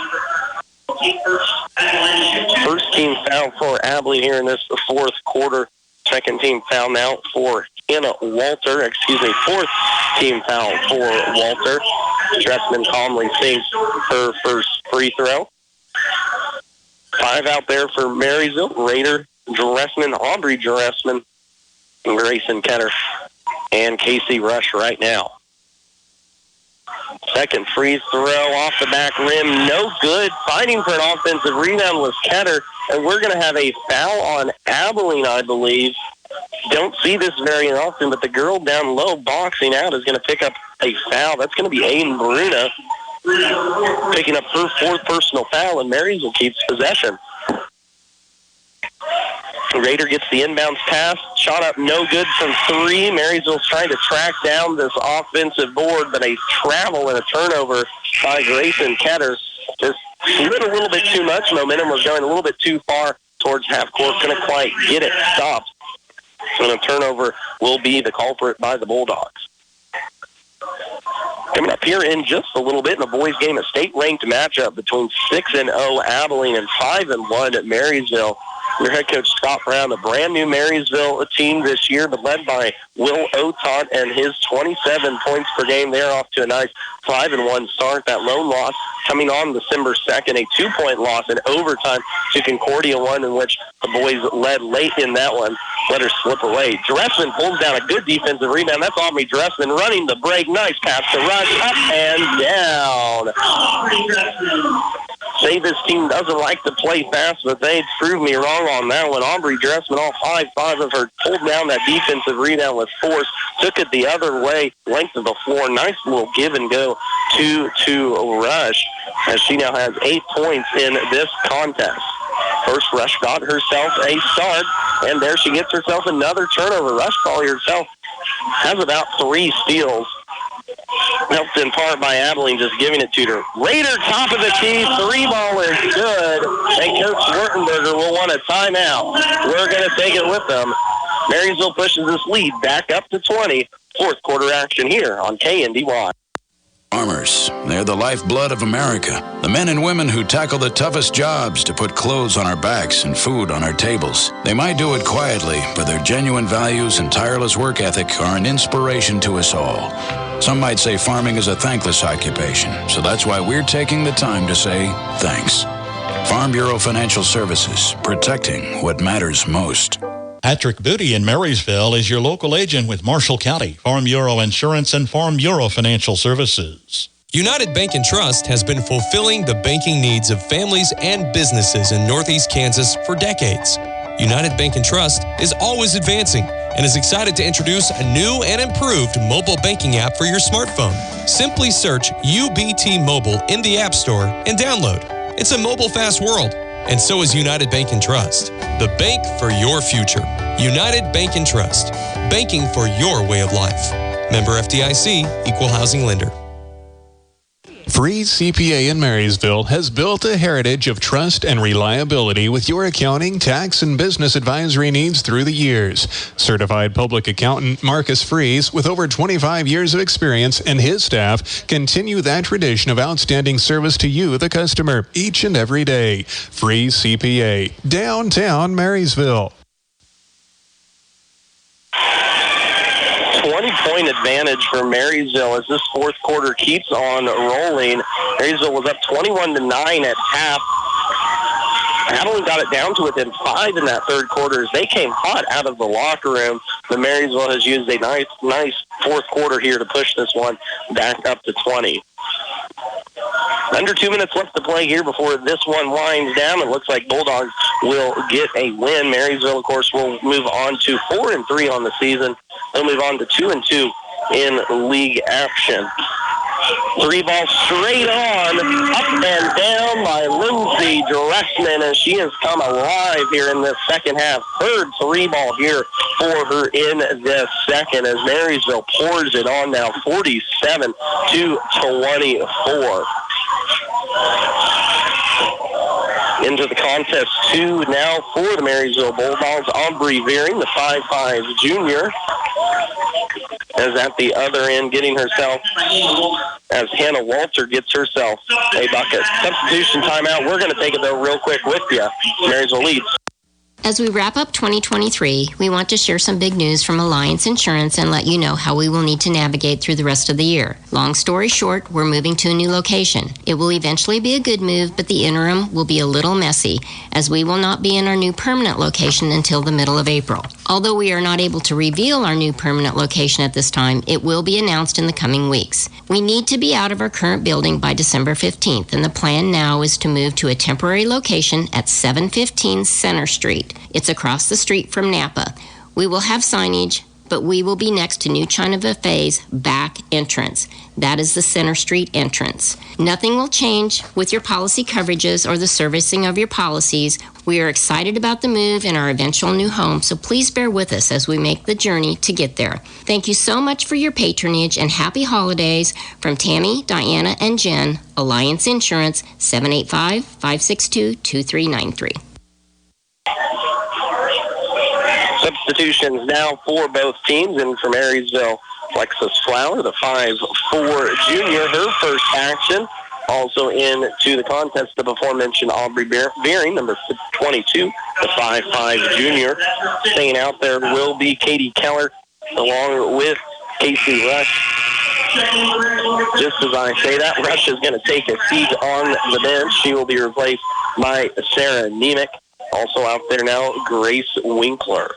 First team foul for Abilene here in this fourth quarter. Second team foul now for Hannah Walter. Fourth team foul for Walter. Dressman calmly sinks her first free throw. 5 out there for Marysville. Raider Dressman, Aubrey Dressman, Grayson Ketter, and Casey Rush right now. Second free throw off the back rim, no good. Fighting for an offensive rebound was Ketter, and we're going to have a foul on Abilene, I believe. Don't see this very often, but the girl down low boxing out is going to pick up a foul. That's going to be Aiden Bruna picking up her fourth personal foul, and Marysville keeps possession. Raider gets the inbounds pass. Shot up no good from 3. Marysville's trying to track down this offensive board, but a travel and a turnover by Grayson Ketter just slid a little bit too much. Momentum was going a little bit too far towards half court. Couldn't quite get it stopped. And a turnover will be the culprit by the Bulldogs. Coming up here in just a little bit in the boys' game, a state-ranked matchup between 6-0 Abilene and 5-1 Marysville. Your head coach, Scott Brown, a brand-new Marysville team this year, but led by Will Otot and his 27 points per game. They're off to a nice 5-1 start. That lone loss coming on December 2nd, a 2-point loss in overtime to Concordia 1, in which the boys led late in that one. Let her slip away. Dressman pulls down a good defensive rebound. That's Aubrey Dressman running the break. Nice pass to Rush. Up and down. Say this team doesn't like to play fast, but they proved me wrong on that one. Aubrey Dressman, all 5 of her, pulled down that defensive rebound with force, took it the other way, length of the floor. Nice little give and go to Rush, as she now has 8 points in this contest. First, Rush got herself a start, and there she gets herself another turnover. Rush probably herself has about 3 steals. Helped in part by Abilene just giving it to her. Raider, top of the key, 3-ball is good. And Coach Wurtenberger will want a timeout. We're going to take it with them. Marysville pushes this lead back up to 20. Fourth quarter action here on KNDY. Farmers, they're the lifeblood of America. The men and women who tackle the toughest jobs to put clothes on our backs and food on our tables. They might do it quietly, but their genuine values and tireless work ethic are an inspiration to us all. Some might say farming is a thankless occupation, so that's why we're taking the time to say thanks. Farm Bureau Financial Services, protecting what matters most. Patrick Booty in Marysville is your local agent with Marshall County, Farm Bureau Insurance, and Farm Bureau Financial Services. United Bank and Trust has been fulfilling the banking needs of families and businesses in Northeast Kansas for decades. United Bank and Trust is always advancing and is excited to introduce a new and improved mobile banking app for your smartphone. Simply search UBT Mobile in the App Store and download. It's a mobile-fast world, and so is United Bank and Trust, the bank for your future. United Bank and Trust, banking for your way of life. Member FDIC, Equal Housing Lender. Freeze CPA in Marysville has built a heritage of trust and reliability with your accounting, tax, and business advisory needs through the years. Certified public accountant Marcus Freeze, with over 25 years of experience, and his staff continue that tradition of outstanding service to you, the customer, each and every day. Freeze CPA, downtown Marysville. 20-point advantage for Marysville as this fourth quarter keeps on rolling. Marysville was up 21-9 at half. Abilene got it down to within 5 in that third quarter as they came hot out of the locker room. But Marysville has used a nice fourth quarter here to push this one back up to 20. Under 2 minutes left to play here before this one winds down. It looks like Bulldogs will get a win. Marysville, of course, will move on to 4-3 on the season. They'll move on to 2-2 in league action. 3-ball straight on, up and down by Lindsay Dressman, and she has come alive here in this second half. Third 3-ball here for her in this second as Marysville pours it on now, 47-24. Into the contest 2 now for the Marysville Bulldogs. Aubrey Veering, the 5'5 junior, is at the other end getting herself, as Hannah Walter gets herself a bucket. Substitution timeout. We're going to take it, though, real quick with you. Marysville leads. As we wrap up 2023, we want to share some big news from Alliance Insurance and let you know how we will need to navigate through the rest of the year. Long story short, we're moving to a new location. It will eventually be a good move, but the interim will be a little messy, as we will not be in our new permanent location until the middle of April. Although we are not able to reveal our new permanent location at this time, it will be announced in the coming weeks. We need to be out of our current building by December 15th, and the plan now is to move to a temporary location at 715 Center Street. It's across the street from Napa. We will have signage, but we will be next to New China Buffet's back entrance. That is the Center Street entrance. Nothing will change with your policy coverages or the servicing of your policies. We are excited about the move and our eventual new home, so please bear with us as we make the journey to get there. Thank you so much for your patronage and happy holidays from Tammy, Diana, and Jen, Alliance Insurance, 785-562-2393. Substitutions now for both teams, and for Marysville, Alexis Flower, the 5'4 junior, her first action. Also into the contest, the aforementioned Aubrey Veering, number 22, the 5'5 junior. Staying out there will be Katie Keller, along with Casey Rush. Just as I say that, Rush is going to take a seat on the bench. She will be replaced by Sarah Nemec. Also out there now, Grace Winkler.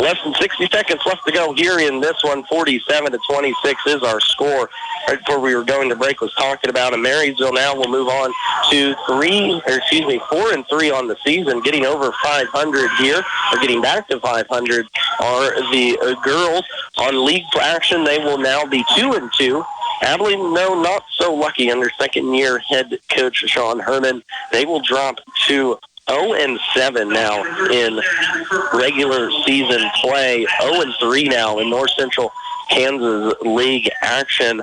Less than 60 seconds left to go here in this one. 47-26 is our score. Right before we were going to break, was talking about, and Marysville now will move on to 4-3 on the season, getting over 500 here, or getting back to 500 are the girls. On league action, they will now be 2-2. Abilene, no, not so lucky under second-year head coach Sean Herman. They will drop to 0-7 now in regular season play. 0-3 now in North Central Kansas League action.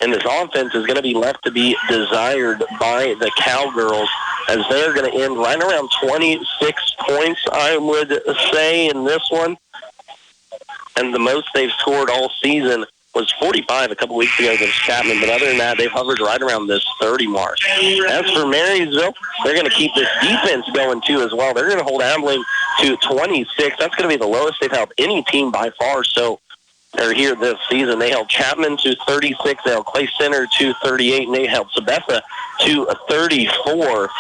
And this offense is going to be left to be desired by the Cowgirls, as they're going to end right around 26 points, I would say, in this one. And the most they've scored all season was 45 a couple weeks ago against Chapman, but other than that, they've hovered right around this 30 mark. As for Marysville, they're going to keep this defense going, too, as well. They're going to hold Abilene to 26. That's going to be the lowest they've held any team by far, so they're here this season. They held Chapman to 36, they held Clay Center to 38, and they held Sabetha to 34.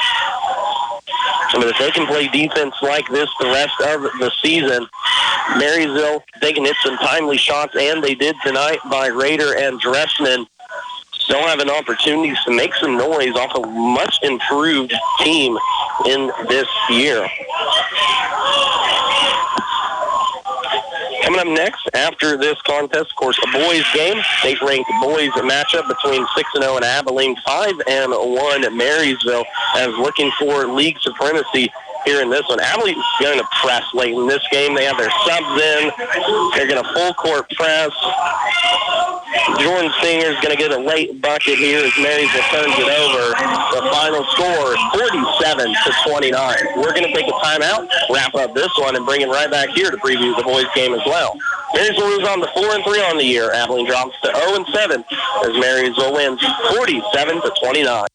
But if they can play defense like this the rest of the season, Marysville, they can hit some timely shots, and they did tonight by Rader and Dressman. They'll have an opportunity to make some noise off a much improved team in this year. Coming up next, after this contest, of course, a boys game. State-ranked boys matchup between 6-0 and Abilene, 5-1 at Marysville, as looking for league supremacy here in this one. Abilene's going to press late in this game. They have their subs in. They're going to full court press. Jordan Singer's going to get a late bucket here as Marysville turns it over. The final score is 47-29. We're going to take a timeout, wrap up this one, and bring it right back here to preview the boys' game as well. Marysville is on the 4-3 on the year. Abilene drops to 0-7 as Marysville wins 47-29.